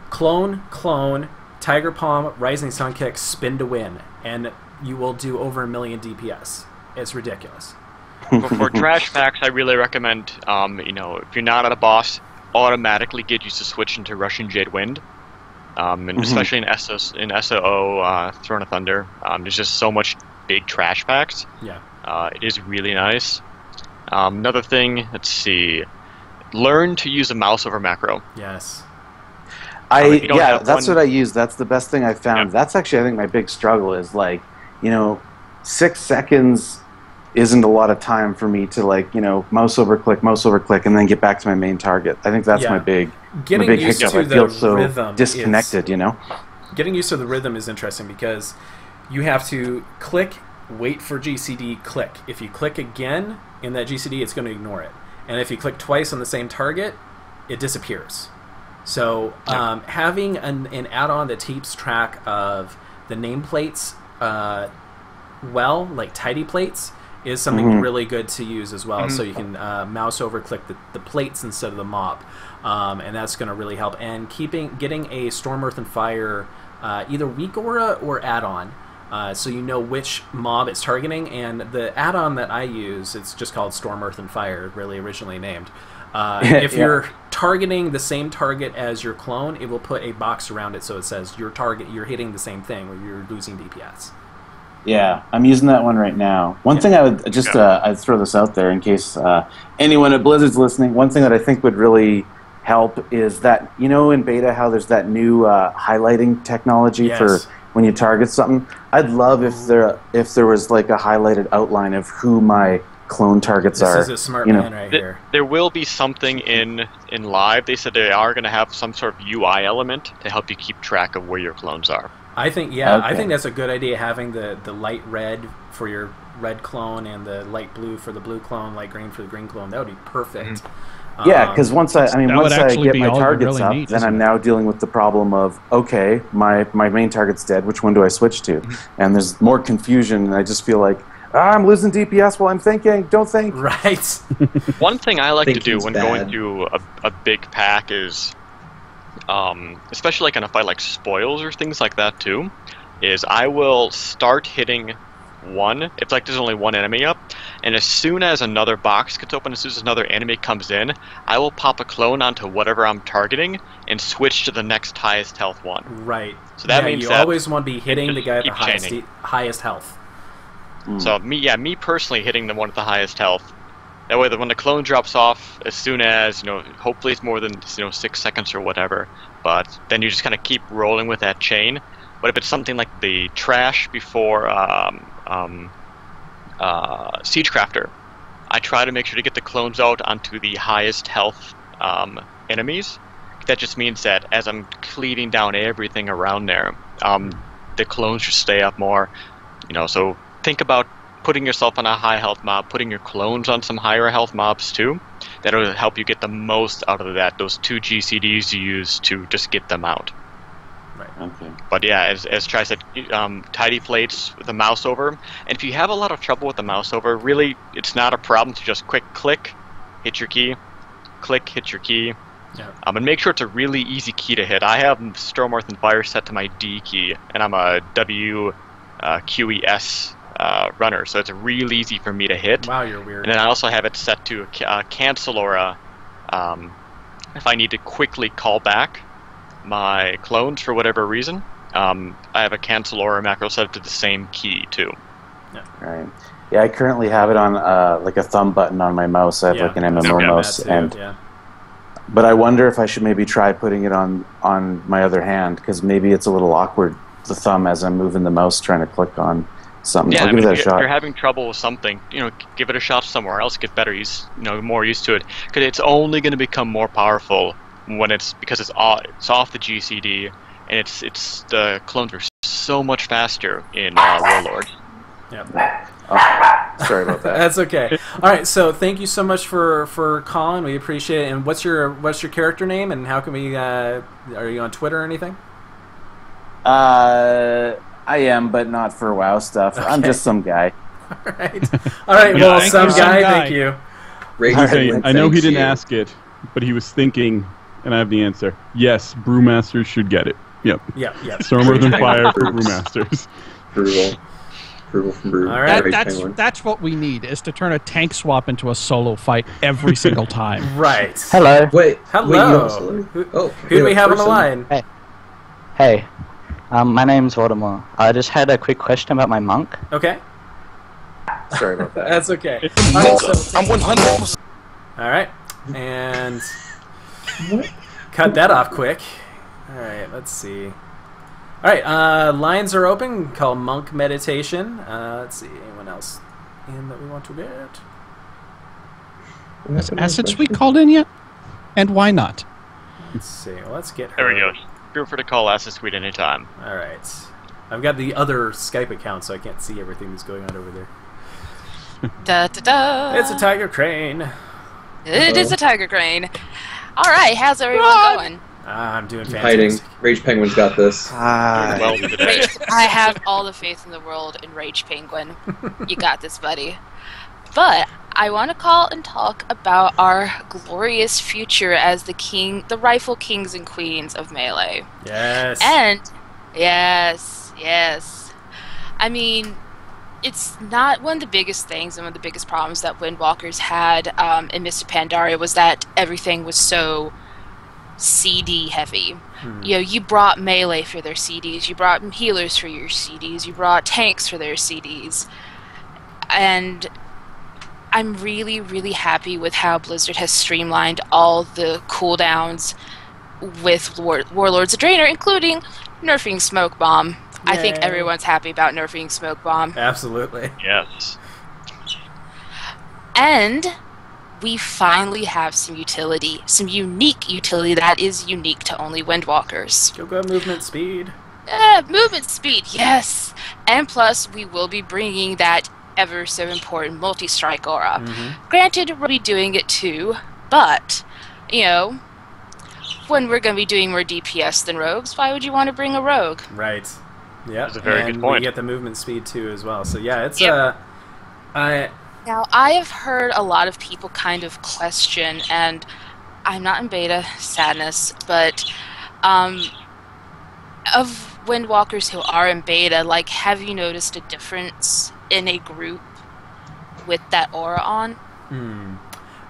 Clone, Tiger Palm, Rising Sun Kick, spin to win, and you will do over 1 million DPS. It's ridiculous. For trash packs, I really recommend, if you're not at a boss, automatically get used to switching to Russian Jade Wind. And especially in SOO, Throne of Thunder, there's just so much big trash packs. Yeah. It is really nice. Another thing, let's see, learn to use a mouse over macro. Yes. That's what I use. That's the best thing I've found. Yeah. That's actually, I think, my big struggle is 6 seconds isn't a lot of time for me to mouse over click, and then get back to my main target. I think that's my big used hiccup. to I feel the so rhythm disconnected. Getting used to the rhythm is interesting because you have to click, wait for GCD, click. If you click again in that GCD, it's going to ignore it. And if you click twice on the same target, it disappears. So having an add-on that keeps track of the nameplates like tidy plates is something really good to use as well. So you can mouse over click the plates instead of the mob. And that's going to really help. And getting a Storm, Earth, and Fire either weak aura or add-on, so you know which mob it's targeting. And the add-on that I use, it's just called Storm, Earth, and Fire, really originally named. If you're targeting the same target as your clone, it will put a box around it so it says you're hitting the same thing or you're losing DPS. Yeah, I'm using that one right now. One thing I would just I'd throw this out there in case anyone at Blizzard's listening. One thing that I think would really help is that in beta how there's that new highlighting technology for when you target something. I'd love if there was like a highlighted outline of who my clone targets are. This is a smart man right here. There will be something in live. They said they are going to have some sort of UI element to help you keep track of where your clones are. I think I think that's a good idea, having the light red for your red clone and the light blue for the blue clone, light green for the green clone. That would be perfect. Yeah, because once I get my targets really up, neat, then I'm now dealing with the problem of my main target's dead. Which one do I switch to? And there's more confusion, and I just feel like I'm losing DPS while I'm thinking. Don't think. Right. One thing I like to do when going through a big pack is, especially like in a fight like spoils or things like that too, is I will start hitting one. It's like there's only one enemy up, and as soon as another box gets open, as soon as another enemy comes in, I will pop a clone onto whatever I'm targeting and switch to the next highest health one. Right. So that means you that always want to be hitting the guy at the highest health. So me personally hitting the one at the highest health. That way, when the clone drops off, as soon as hopefully it's more than 6 seconds or whatever. But then you just kind of keep rolling with that chain. But if it's something like the trash before Siegecrafter, I try to make sure to get the clones out onto the highest health enemies. That just means that as I'm cleaving down everything around there, the clones should stay up more. So think about putting yourself on a high health mob, putting your clones on some higher health mobs too. That'll help you get the most out of those 2 GCDs you use to just get them out. Right. Okay. But yeah, as Tri said, tidy plates with the mouse over. And if you have a lot of trouble with the mouse over, really, it's not a problem to just quick click, hit your key, click, hit your key. Yeah. And make sure it's a really easy key to hit. I have Storm, Earth, and Fire set to my D key, and I'm a WQES runner, so it's real easy for me to hit. Wow, you're weird. And then I also have it set to cancel aura if I need to quickly call back my clones for whatever reason. I have a cancel aura macro set to the same key too. Yeah. Right. Yeah, I currently have it on like a thumb button on my mouse. I have like an MMO mouse, but I wonder if I should maybe try putting it on my other hand, because maybe it's a little awkward, the thumb, as I'm moving the mouse trying to click on something. Yeah, I'll give that a shot. If you're having trouble with something, give it a shot somewhere else. Get better more used to it, because it's only going to become more powerful when it's off the GCD, and it's the clones are so much faster in Warlords. Yeah. Oh, sorry about that. That's okay. All right, so thank you so much for calling. We appreciate it. And what's your character name, and how can we? Are you on Twitter or anything? I am, but not for WoW stuff. Okay. I'm just some guy. All right. Well, some guy. Thank you. Rage Okay, Penguin I know he thanks didn't you. ask it, but he was thinking, and I have the answer. Yes, brewmasters should get it. Yep. Yeah. Storm, Earth, and Fire for brewmasters. Approval from Brew. All right. Rage Penguin. That's what we need, is to turn a tank swap into a solo fight every single time. Right. Hello. Wait, Hello. Wait, you also, Who do we have on the line? Hey. My name's Voldemort. I just had a quick question about my monk. Okay. Sorry about that. That's okay. I'm 100%. All right. And cut that off quick. All right. Let's see. All right. Lines are open. Call Monk Meditation. Let's see. Anyone else in that we want to get? Hasn't Sweet called in yet? And why not? Let's see. Well, let's get her. There we go. Feel free to call Acid Sweet anytime. All right. I've got the other Skype account, so I can't see everything that's going on over there. Da da da. It's a tiger crane. It is a tiger crane. All right, how's everyone going? I'm doing Hiding. fantastic. Rage Penguin's got this. Well today. Rage, I have all the faith in the world in Rage Penguin. You got this, buddy. But I want to call and talk about our glorious future as the rightful kings and queens of Melee. Yes. And yes. I mean, it's not one of the biggest things and one of the biggest problems that Windwalkers had in Mr. Pandaria was that everything was so CD heavy. You know, you brought Melee for their CDs, you brought healers for your CDs, you brought tanks for their CDs. And I'm really, really happy with how Blizzard has streamlined all the cooldowns with Warlords of Draenor, including nerfing Smoke Bomb. I think Yay. everyone's happy about nerfing Smoke Bomb. Absolutely. Yes. And we finally have some utility, some unique utility that is unique to only Windwalkers. Go movement speed. Movement speed, yes! And plus, we will be bringing that ever so important multi-strike aura. Granted, we'll be doing it too, but, you know, when we're going to be doing more DPS than rogues, why would you want to bring a rogue? Right. Yeah. That's a very good point. We get the movement speed too as well. So yeah, it's Now, I have heard a lot of people kind of question, and I'm not in beta, sadness, but of Windwalkers who are in beta, like, have you noticed a difference in a group with that aura on?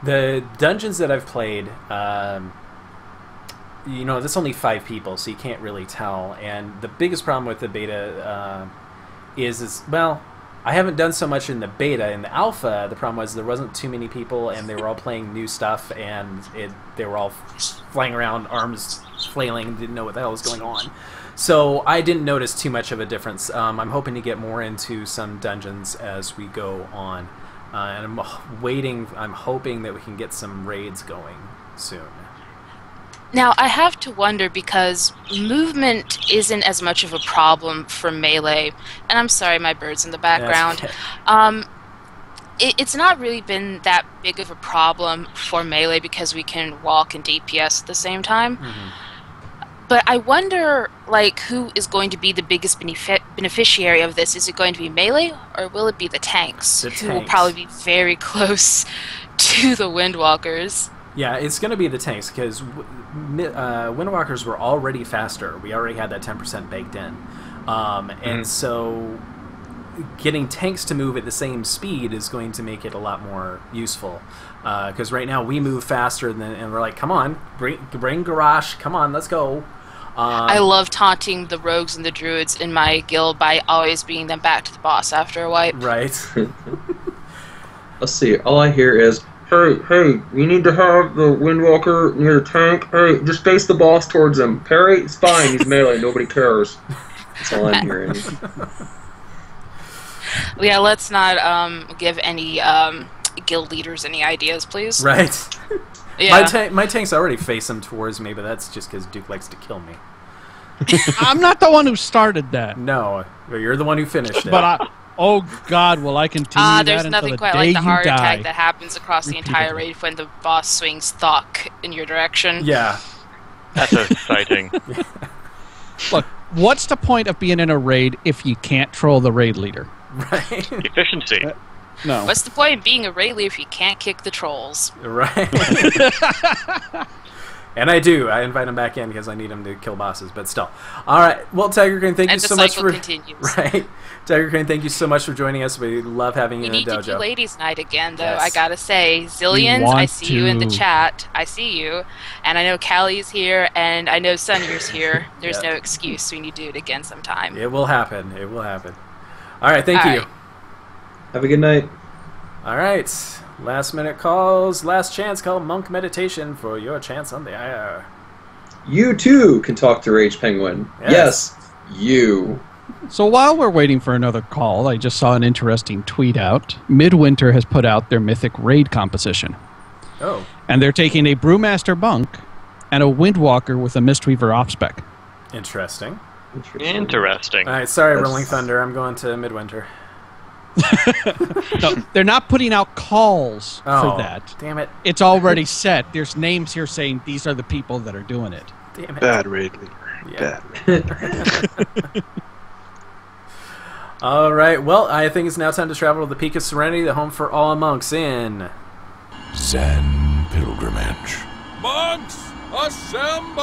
The dungeons that I've played, you know, there's only 5 people, so you can't really tell. And the biggest problem with the beta is well, I haven't done so much in the beta. In the alpha, the problem was there wasn't too many people, and they were all playing new stuff, and they were all flying around, arms flailing, didn't know what the hell was going on. So I didn't notice too much of a difference. I'm hoping to get more into some dungeons as we go on. And I'm hoping that we can get some raids going soon. Now, I have to wonder, because movement isn't as much of a problem for Melee, and I'm sorry, my bird's in the background. It's not really been that big of a problem for Melee because we can walk and DPS at the same time. But I wonder, like, who is going to be the biggest beneficiary of this? Is it going to be Melee, or will it be the tanks? Who will probably be very close to the Windwalkers. Yeah, it's going to be the tanks, because Windwalkers were already faster. We already had that 10% baked in. And so getting tanks to move at the same speed is going to make it a lot more useful. Because right now we move faster, and we're like, come on, bring Garrosh, come on, let's go. I love taunting the rogues and the druids in my guild by always bringing them back to the boss after a wipe. Right. Let's see, all I hear is, hey, we need to have the Windwalker near the tank. Hey, just face the boss towards him. Parry, it's fine, he's melee, nobody cares. That's all I'm hearing. Yeah, let's not give any guild leaders any ideas, please. Right. Yeah. My tanks already face him towards me, but that's just because Duke likes to kill me. I'm not the one who started that. No, you're the one who finished it. But oh God, will I continue that there's until nothing the quite day like the you heart die. attack that happens across the entire raid when the boss swings Thok in your direction. Yeah. That's exciting. Look, what's the point of being in a raid if you can't troll the raid leader? Right. Efficiency. No. What's the point of being a raid leader if you can't kick the trolls? Right. And I do. I invite him back in because I need him to kill bosses, but still. All right. Well, Tiger Crane, thank you so much for... continues. Right. Tiger Crane, thank you so much for joining us. We love having you We in the need dojo. to do ladies' night again, though. Yes. I gotta say, Zillions, I see you in the chat. I see you, and I know Callie's here, and I know Sunder's here. There's no excuse. We need to do it again sometime. It will happen. It will happen. All right. Thank All you. right. Have a good night. All right. Last minute calls. Last chance call. Monk meditation for your chance on the air. You too can talk to Rage Penguin. Yes, you. So while we're waiting for another call, I just saw an interesting tweet out. Midwinter has put out their Mythic Raid composition. Oh. And they're taking a Brewmaster Monk and a Windwalker with a Mistweaver off-spec. Interesting. Interesting. All right. Sorry, Rolling Thunder. I'm going to Midwinter. No, they're not putting out calls for that. Damn it. It's already set. There's names here saying these are the people that are doing it. Damn it. Bad raid leader. Yeah. Bad. All right. Well, I think it's now time to travel to the Peak of Serenity, the home for all monks in Zen Pilgrimage. Monks, assemble!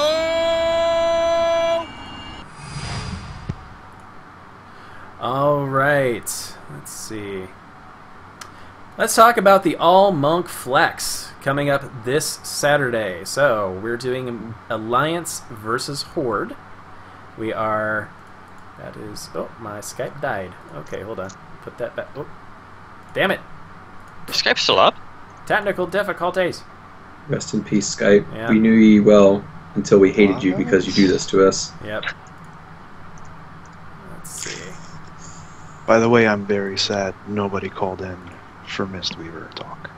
All right. Let's see. Let's talk about the All Monk Flex coming up this Saturday. So we're doing Alliance versus Horde. We are. That is. Oh, my Skype died. Okay, hold on. Put that back. Oh, damn it. Skype's still up? Technical difficulties. Rest in peace, Skype. Yeah. We knew you well until we hated you because you do this to us. Yep. Let's see. By the way, I'm very sad nobody called in for Mistweaver talk.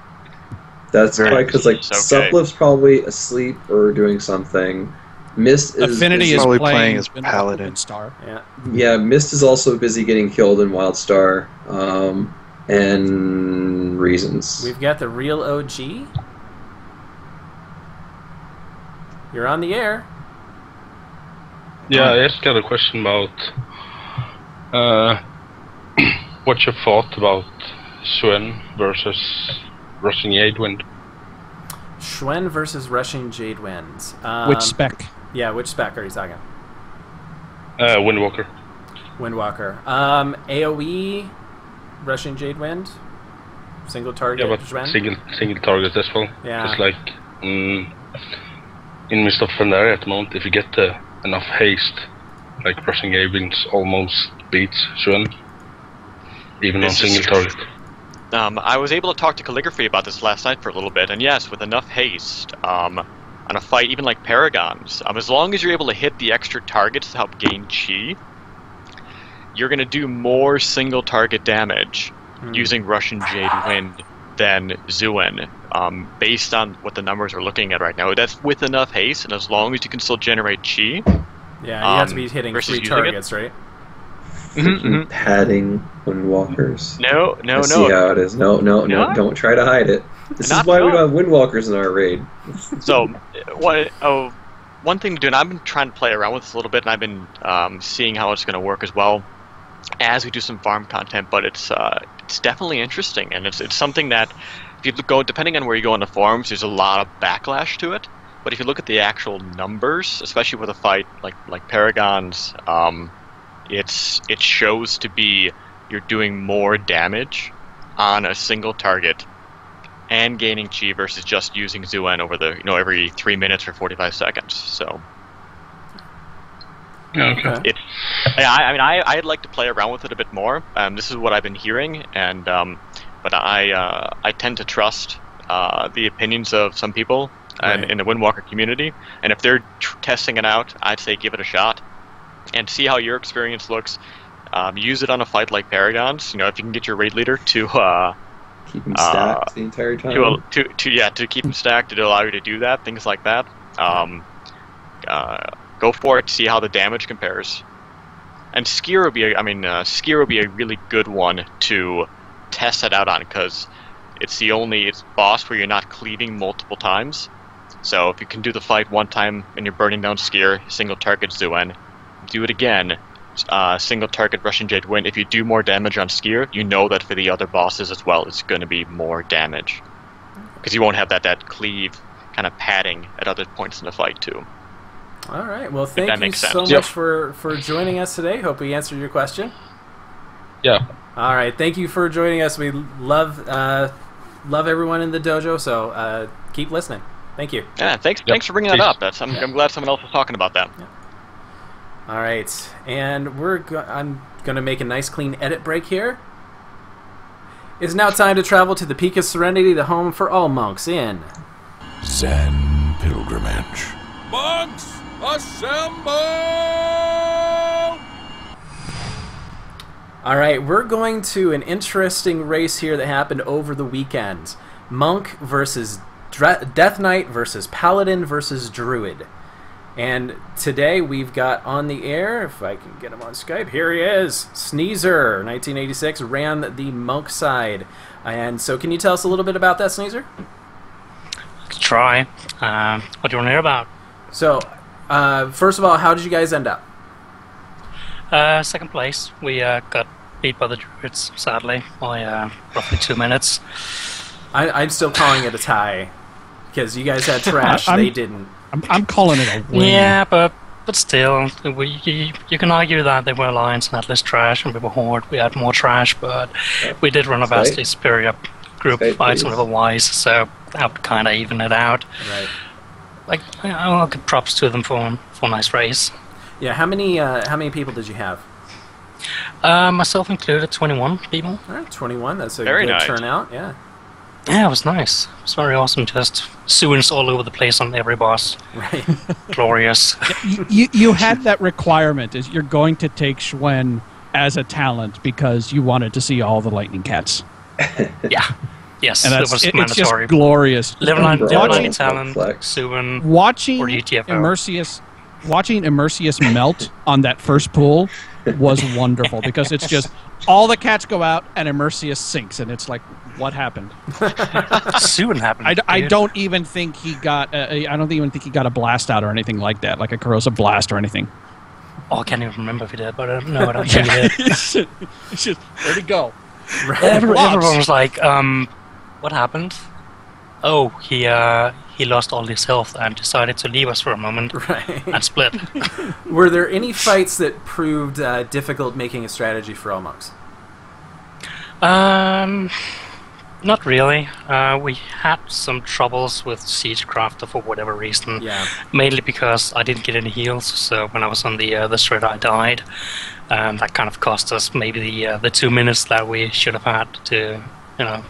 That's probably because like It's okay. Suplift's probably asleep or doing something. Mist is Affinity is probably playing, playing as been Paladin. Star. Yeah. Yeah, Mist is also busy getting killed in Wildstar, and reasons. We've got the real OG. You're on the air. Yeah, I just got a question about what you thought about Swen versus Rushing Jadewind. Schwen versus Rushing Jadewind. Which spec? Yeah, which spec are you talking? Windwalker. Windwalker. AoE, Rushing Jadewind, single target. Yeah, but Schwen? single target as well. Yeah. Just like in Mist of Pandaria at the moment, if you get enough haste, like Rushing Jadewind almost beats Swen, even This on is single true. target. I was able to talk to Calligraphy about this last night for a little bit, and yes, with enough haste, on a fight, even like Paragons, as long as you're able to hit the extra targets to help gain chi, you're going to do more single target damage using Russian Jade Wind than Zuen, based on what the numbers are looking at right now. That's with enough haste, and as long as you can still generate chi. Yeah, you have to be hitting versus 3 using targets, right? Padding Windwalkers. No. I see how it is. No, don't try to hide it. This is why we don't have Windwalkers in our raid. So, one thing to do, and I've been trying to play around with this a little bit, and I've been seeing how it's going to work as well as we do some farm content. But it's definitely interesting, and it's something that if you go, depending on where you go in the forums, there's a lot of backlash to it. But if you look at the actual numbers, especially with a fight like Paragons, it shows to be you're doing more damage on a single target and gaining chi versus just using Zuen over the every 3 minutes for 45 seconds. So Okay. I'd like to play around with it a bit more. This is what I've been hearing, and but I tend to trust the opinions of some people and in the Windwalker community. And if they're testing it out, I'd say give it a shot and see how your experience looks. Use it on a fight like Paragons. If you can get your raid leader to keep him stacked the entire time. To keep him stacked, to allow you to do that, things like that. Go for it. See how the damage compares. And Skier will be a really good one to test it out on, because it's boss where you're not cleaving multiple times. So if you can do the fight one time and you're burning down Skier, single target Zuen, do it again, single target Russian Jade win. If you do more damage on Skier, you know that for the other bosses as well, it's going to be more damage. Because you won't have that cleave kind of padding at other points in the fight, too. All right. Well, thank you makes so sense. much for joining us today. Hope we answered your question. Yeah. All right. Thank you for joining us. We love everyone in the dojo, so keep listening. Thank you. Yeah, thanks for bringing that up. I'm glad someone else was talking about that. Yeah. All right. And I'm going to make a nice clean edit break here. It's now time to travel to the Peak of Serenity, the home for all monks in Zen Pilgrimage. Monks, assemble! All right, we're going to an interesting race here that happened over the weekend. Monk versus Death Knight versus Paladin versus Druid. And today we've got on the air, if I can get him on Skype, here he is, Sneezer, 1986, ran the Monk side. And so can you tell us a little bit about that, Sneezer? Try. What do you want to hear about? So, first of all, how did you guys end up? Second place. We got beat by the Druids, sadly, by roughly 2 minutes. I'm still calling it a tie, because you guys had trash, they didn't. I'm calling it a win. Yeah, but still, you can argue that they were Alliance and had less trash, and we were Horde. We had more trash, but we did run a vastly superior group fights otherwise, so that would kind of even it out. Right. Like, I'll give props to them for a nice race. Yeah, how many people did you have? Myself included, 21 people. All right, 21. That's a Very good nice. turnout. Yeah. Yeah, it was nice. It was very awesome. Just sewers all over the place on every boss. Right. Glorious. You had that requirement, is you're going to take Schwen as a talent because you wanted to see all the lightning cats. Yeah. Yes, and it was it's mandatory. just glorious. Level 9 talent, Watching Suwon, or UTFO. Watching Immersius melt on that first pool was wonderful because it's just all the cats go out and Immersius sinks, and it's like, what happened? Suwon happened. I don't even think he got. I don't even think he got a blast out or anything like that, like a corrosive blast or anything. Oh, I can't even remember if he did, but I don't think he did. It's just, where'd he go? Everyone was like, what happened? Oh, he lost all his health and decided to leave us for a moment and split. Were there any fights that proved difficult making a strategy for all monks? Not really. We had some troubles with Siegecrafter for whatever reason. Yeah. Mainly because I didn't get any heals, so when I was on the straight I died. That kind of cost us maybe the 2 minutes that we should have had to,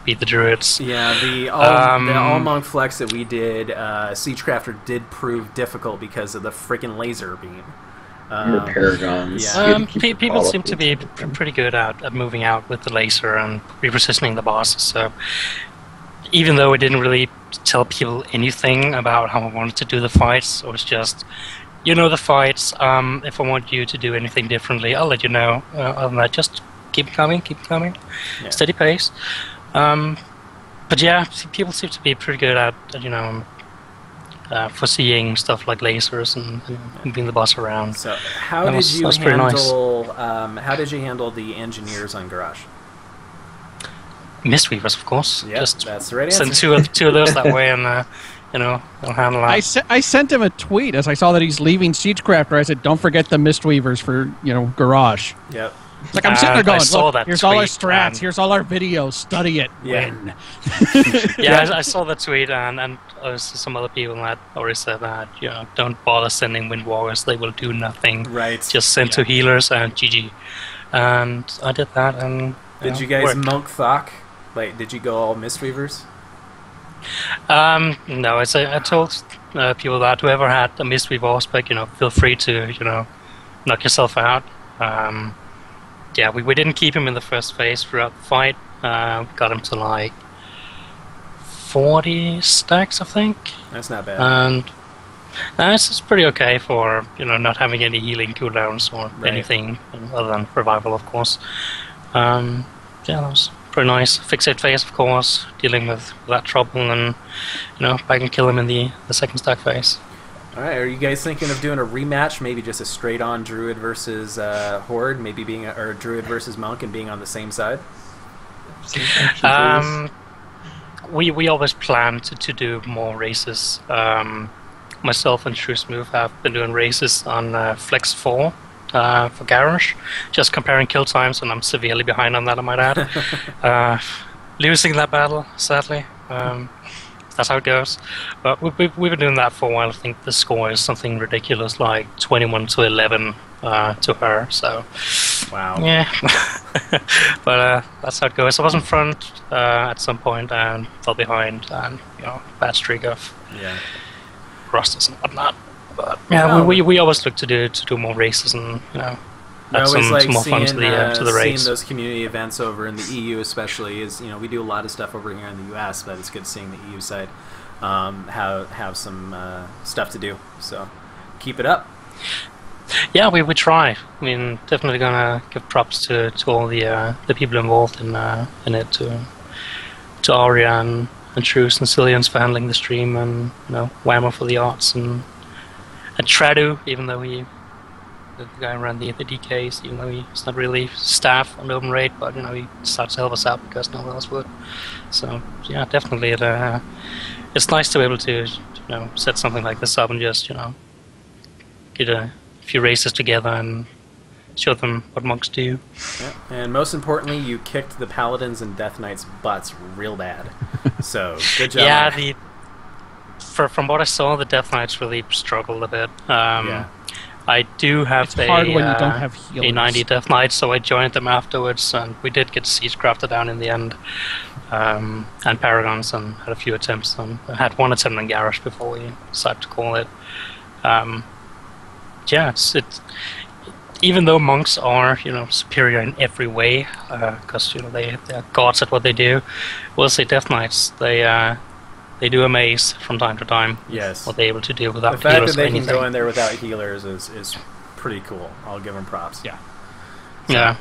beat the Druids. Yeah, the all monk flex that we did, Siegecrafter did prove difficult because of the freaking laser beam. Paragons. Yeah. People seem to be pretty good at moving out with the laser and repositioning the boss. So even though it didn't really tell people anything about how I wanted to do the fights, it was just, the fights. If I want you to do anything differently, I'll let you know. Other than that, just keep coming, yeah. Steady pace. But yeah, people seem to be pretty good at foreseeing stuff like lasers and moving the boss around. So how did you handle the engineers on Garage? Mistweavers, of course. Yeah, just that's the right answer. Send two of those that way, and they'll handle that. I sent him a tweet as I saw that he's leaving Siegecrafter. I said, "Don't forget the Mistweavers for Garage." Yep. It's like I'm sitting there going, "Look, here's all our tweet, strats, here's all our videos. Study it. Yeah. Win." I saw that tweet, and some other people that already said that don't bother sending Windwalkers; they will do nothing. Right. Just send two healers and GG. And I did that, and did you guys monk Thok? Like, did you go all Mistweavers? No, I told people that whoever had a Mistweaver spec, feel free to knock yourself out. Yeah, we didn't keep him in the first phase throughout the fight. We got him to like 40 stacks, I think. That's not bad. And it's pretty okay for not having any healing cooldowns or anything other than revival, of course. Yeah, that was pretty nice. Fixate phase, of course, dealing with that trouble, and back and kill him in the second stack phase. All right, are you guys thinking of doing a rematch? Maybe just a straight-on Druid versus Horde, maybe or Druid versus Monk and being on the same side? We always plan to do more races. Myself and Move have been doing races on Flex 4 for Garrosh, just comparing kill times, and I'm severely behind on that, I might add. Losing that battle, sadly. That's how it goes. But we've been doing that for a while. I think the score is something ridiculous, like 21-11 to her. So, wow. Yeah. But that's how it goes. I was in front at some point and fell behind, and bad streak of rosters and whatnot. But yeah, we always look to do more races and add some more fun to the race. Seeing those community events over in the EU, especially, is we do a lot of stuff over here in the US, but it's good seeing the EU side have some stuff to do. So keep it up. Yeah, we try. I mean, definitely gonna give props to all the people involved in it, to Aria and Truce and Cillians for handling the stream, and Whammo for the arts, and Tradu, even though the guy who ran the DKs, even though he's not really staff on the open raid, but he starts to help us out because no one else would. So yeah, definitely it's nice to be able to set something like this up and just get a few races together and show them what monks do. Yeah. And most importantly, you kicked the Paladins and Death Knights' butts real bad. So good job. Yeah, from what I saw, the Death Knights really struggled a bit. I do have hard when you don't have healers. a 90 Death Knights, so I joined them afterwards, and we did get Siege Crafter down in the end, and Paragons, and had a few attempts. I had one attempt on Garrosh before we decided to call it. It's even though monks are superior in every way, because they're gods at what they do, we'll say Death Knights, they do amaze from time to time. Yes. What they're able to do without the fact healers that they or anything. can go in there without healers is pretty cool. I'll give them props. Yeah. So, yeah.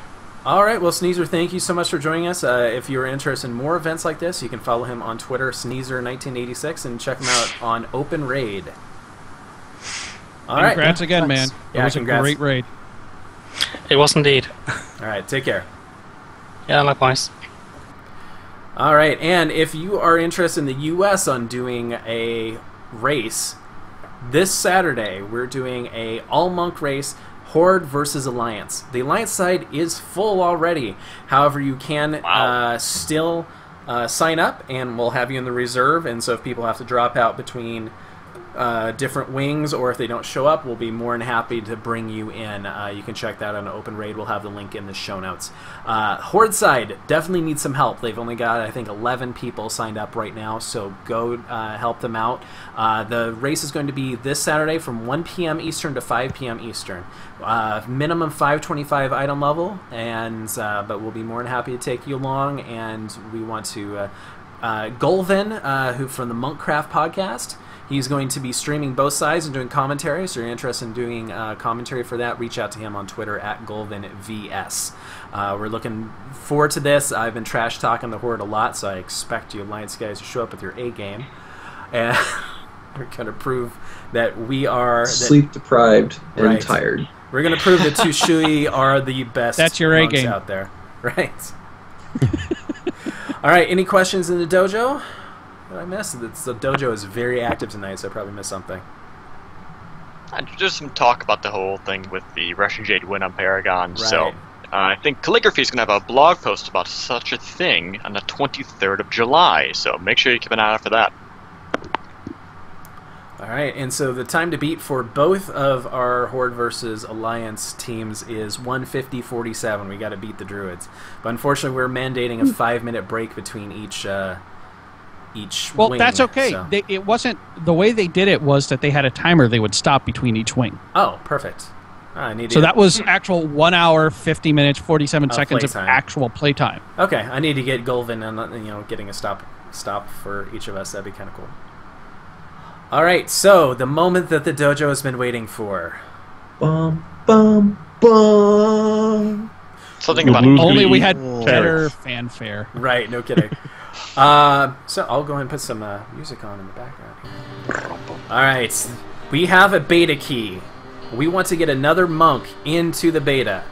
All right. Well, Sneezer, thank you so much for joining us. If you're interested in more events like this, you can follow him on Twitter, Sneezer1986, and check him out on Open Raid. All right. Congrats again, man. Yeah, It was congrats. a great raid. It was indeed. All right. Take care. Yeah, likewise. All right, and if you are interested in the U.S. on doing a race, this Saturday we're doing a all-monk race, Horde versus Alliance. The Alliance side is full already. However, you can still sign up, and we'll have you in the reserve, and so if people have to drop out between different wings, or if they don't show up, we'll be more than happy to bring you in. You can check that on Open Raid. We'll have the link in the show notes. Horde side definitely needs some help. They've only got, I think, 11 people signed up right now, so go help them out. The race is going to be this Saturday from 1 p.m. Eastern to 5 p.m. Eastern. Minimum 525 item level, and but we'll be more than happy to take you along, and we want to... Golvin, who from the Monkcraft podcast, he's going to be streaming both sides and doing commentary, so if you're interested in doing commentary for that, reach out to him on Twitter at GolvinVS. We're looking forward to this. I've been trash talking the Horde a lot, so I expect you Alliance guys to show up with your A game. And we're going to prove that we are... sleep deprived and tired. We're going to prove that Tushui are the best That's your A monks game out there. Right. All right, any questions in the dojo? What did I miss? The dojo is very active tonight, so I probably missed something. Just some talk about the whole thing with the Russian Jade win on Paragon. Right. So I think Calligraphy is going to have a blog post about such a thing on the 23rd of July. So make sure you keep an eye out for that. All right, and so the time to beat for both of our Horde versus Alliance teams is 1:50:47. We got to beat the Druids, but unfortunately, we're mandating a 5-minute break between each. Well, wing, that's okay. so. It wasn't the way they did it. Was that they had a timer they would stop between each wing. Oh, perfect. I need so to, that was actual 1 hour, 50 minutes, 47 seconds of playtime. actual playtime. Okay, I need to get Golvin and getting a stop for each of us. That'd be kind of cool. All right, so the moment that the dojo has been waiting for. Bum bum bum. Something about only we had better fanfare. Right, no kidding. So I'll go ahead and put some music on in the background here. All right, we have a beta key. We want to get another monk into the beta.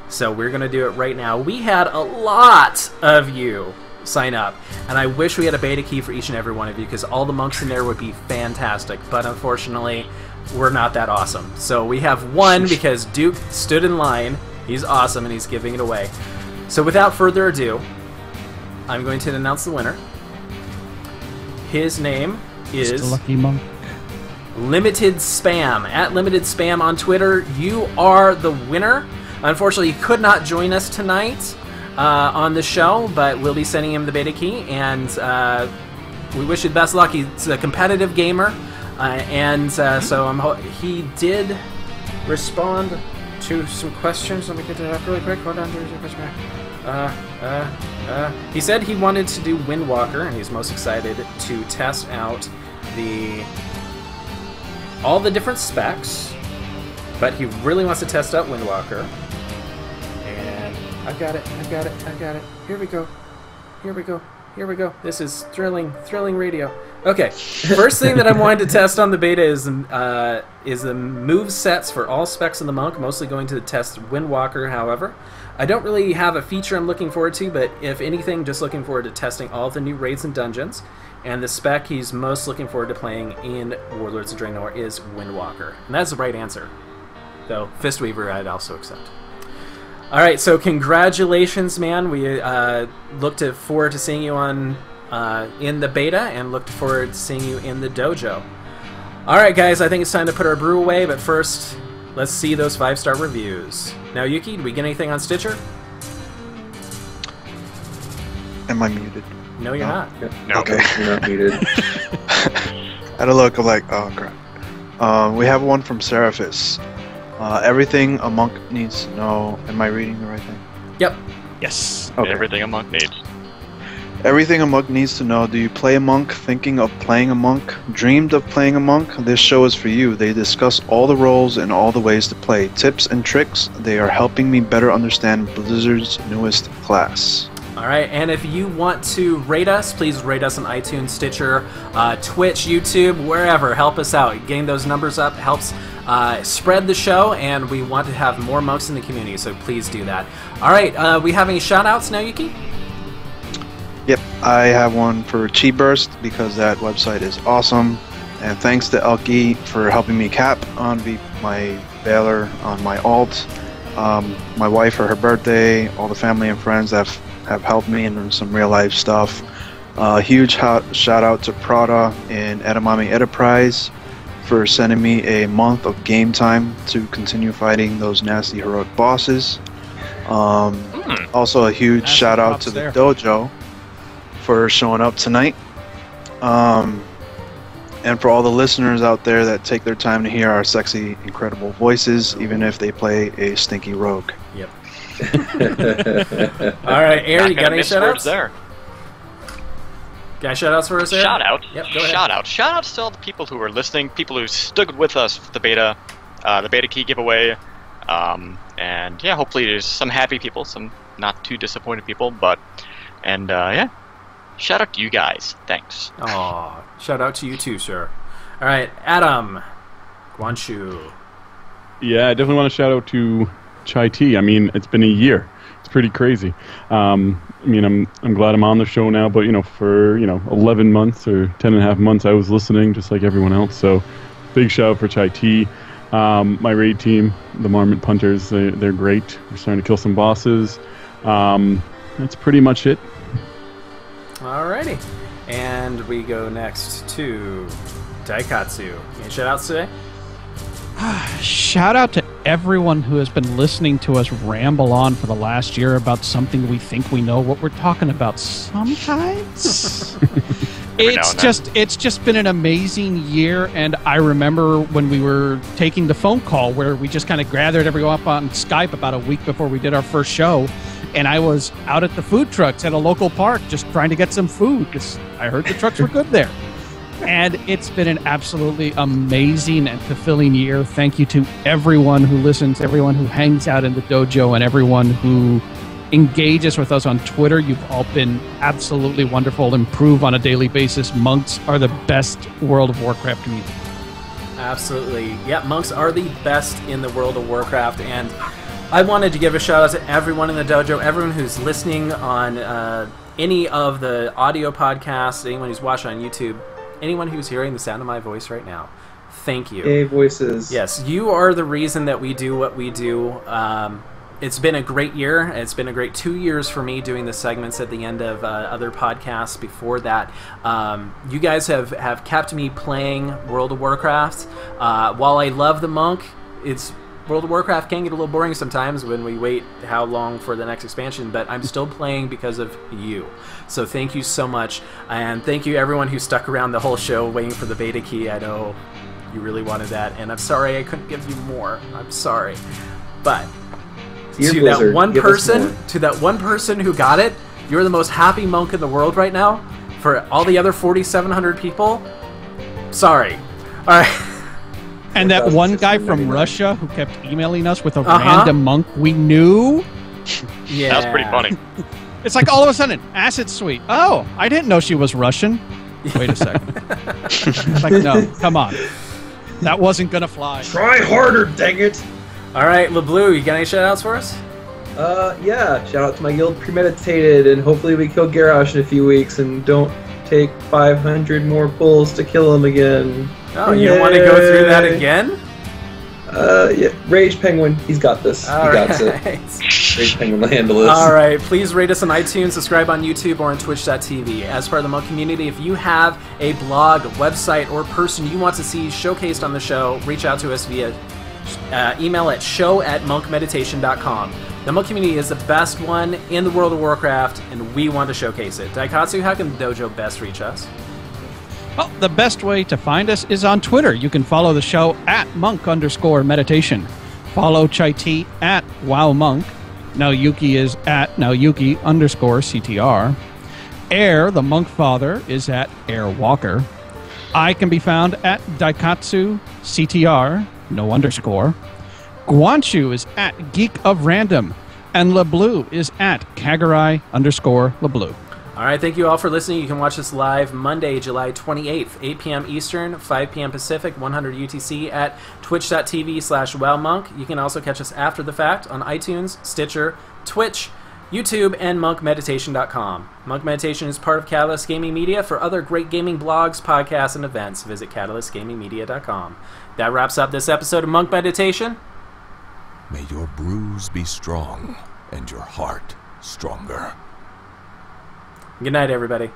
So we're going to do it right now. We had a lot of you sign up, and I wish we had a beta key for each and every one of you, because all the monks in there would be fantastic, but unfortunately we're not that awesome. So we have one because Duke stood in line. He's awesome and he's giving it away. So without further ado, I'm going to announce the winner. His name is Mr. Lucky Monk. Limited Spam. At Limited Spam on Twitter, you are the winner. Unfortunately, he could not join us tonight on the show, but we'll be sending him the beta key, and we wish you the best luck. He's a competitive gamer, so he did respond to some questions. Let me get that up really quick. Hold on. He said he wanted to do Windwalker, and he's most excited to test out all the different specs, but he really wants to test out Windwalker. And I've got it. Here we go. This is thrilling radio. Okay, first thing that I'm wanting to test on the beta is the move sets for all specs of the monk, mostly going to test Windwalker, however. I don't really have a feature I'm looking forward to, but if anything, just looking forward to testing all of the new raids and dungeons. And the spec he's most looking forward to playing in Warlords of Draenor is Windwalker. And that's the right answer. Though, Mistweaver I'd also accept. Alright, so congratulations, man. We looked forward to seeing you on in the beta, and looked forward to seeing you in the dojo. Alright, guys, I think it's time to put our brew away, but first, let's see those 5-star reviews. Now, Yuki, did we get anything on Stitcher? Am I muted? No, you're not. No. Okay. You're not muted. I had a look, I'm like, oh crap. We have one from Seraphis. Everything a monk needs to know. Am I reading the right thing? Yep. Yes. Okay. Everything a monk needs. Everything a monk needs to know. Do you play a monk? Thinking of playing a monk? Dreamed of playing a monk? This show is for you. They discuss all the roles and all the ways to play. Tips and tricks. They are helping me better understand Blizzard's newest class. Alright, and if you want to rate us, please rate us on iTunes, Stitcher, Twitch, YouTube, wherever. Help us out. Getting those numbers up helps spread the show, and we want to have more monks in the community, so please do that. Alright, we have any shout-outs now, Yuki? Yep, I have one for Chi Burst because that website is awesome. And thanks to Elkie for helping me cap on my Valor on my alt. My wife for her birthday, all the family and friends that have helped me in some real life stuff. Huge shout out to Prada and Edamame Enterprise for sending me a month of game time to continue fighting those nasty heroic bosses. Also a huge shout out to the dojo for showing up tonight. And for all the listeners out there that take their time to hear our sexy, incredible voices, even if they play a stinky rogue. Yep. Alright, Air, you got any shout-outs? There. Got shout-outs for us, Air? Shout-out? Yep, go ahead. Shout-outs to all the people who are listening, people who stood with us for the beta key giveaway. And yeah, hopefully there's some happy people, some not too disappointed people, yeah. Shout out to you guys. Thanks. Aw, shout out to you too, sir. Alright, Adam. Guanshu. Yeah, I definitely want to shout out to Chai Tea. I mean, it's been a year. It's pretty crazy. I'm glad I'm on the show now, but for 11 months or 10.5 months, I was listening just like everyone else. So, big shout out for Chai Tea. My raid team, the Marmot Punters, they're great. We're starting to kill some bosses. That's pretty much it. Alrighty. And we go next to Daikatsu. Any shout-outs today? Shout out to everyone who has been listening to us ramble on for the last year about something we think we know what we're talking about sometimes. It's just been an amazing year, and I remember when we were taking the phone call where we just kind of gathered everyone up on Skype about a week before we did our first show, and I was out at the food trucks at a local park just trying to get some food because I heard the trucks were good there. And it's been an absolutely amazing and fulfilling year. Thank you to everyone who listens, everyone who hangs out in the dojo, and everyone who engages with us on Twitter. You've all been absolutely wonderful. Improve on a daily basis. Monks are the best World of Warcraft community. Absolutely. Yeah, monks are the best in the World of Warcraft, and I wanted to give a shout out to everyone in the dojo, everyone who's listening on any of the audio podcasts, anyone who's watching on YouTube, anyone who's hearing the sound of my voice right now. Thank you. Yay, voices. Yes, you are the reason that we do what we do. It's been a great year. It's been a great 2 years for me doing the segments at the end of other podcasts before that. You guys have kept me playing World of Warcraft. While I love the monk, World of Warcraft can get a little boring sometimes when we wait how long for the next expansion, but I'm still playing because of you. So thank you so much, and thank you everyone who stuck around the whole show waiting for the beta key. I know you really wanted that, and I'm sorry I couldn't give you more. I'm sorry. But to that one person who got it, you're the most happy monk in the world right now. For all the other 4,700 people, sorry. All right. And that one guy from Russia who kept emailing us with a random monk we knew. Yeah, that was pretty funny. It's like all of a sudden, acid sweet. Oh, I didn't know she was Russian. Wait a second. It's like, no, come on. That wasn't gonna fly. Try harder, dang it! All right, LeBlue, you got any shout-outs for us? Yeah. Shout out to my guild, Premeditated, and hopefully we kill Garrosh in a few weeks and don't take 500 more pulls to kill him again. Oh, you don't want to go through that again? Yeah. Rage Penguin, he's got this. He got it. Rage Penguin will handle this. All right, please rate us on iTunes, subscribe on YouTube, or on Twitch.tv. As part of the Monk community, if you have a blog, website, or person you want to see showcased on the show, reach out to us via email at show@monkmeditation.com. The Monk community is the best one in the World of Warcraft, and we want to showcase it. Daikatsu, how can the dojo best reach us? Well, the best way to find us is on Twitter. You can follow the show at monk_meditation. Follow Chai T at WowMonk. Naoyuki is at Naoyuki_CTR. Air, the monk father, is at Airwalker. I can be found at Daikatsu CTR, no underscore. Guanchu is at Geek of Random. And LeBlue is at Kagarai_LeBlue. All right, thank you all for listening. You can watch us live Monday, July 28th, 8 p.m. Eastern, 5 p.m. Pacific, 100 UTC at twitch.tv/wowmonk. You can also catch us after the fact on iTunes, Stitcher, Twitch, YouTube, and monkmeditation.com. Monk Meditation is part of Catalyst Gaming Media. For other great gaming blogs, podcasts, and events, visit catalystgamingmedia.com. That wraps up this episode of Monk Meditation. May your bruise be strong and your heart stronger. Good night, everybody.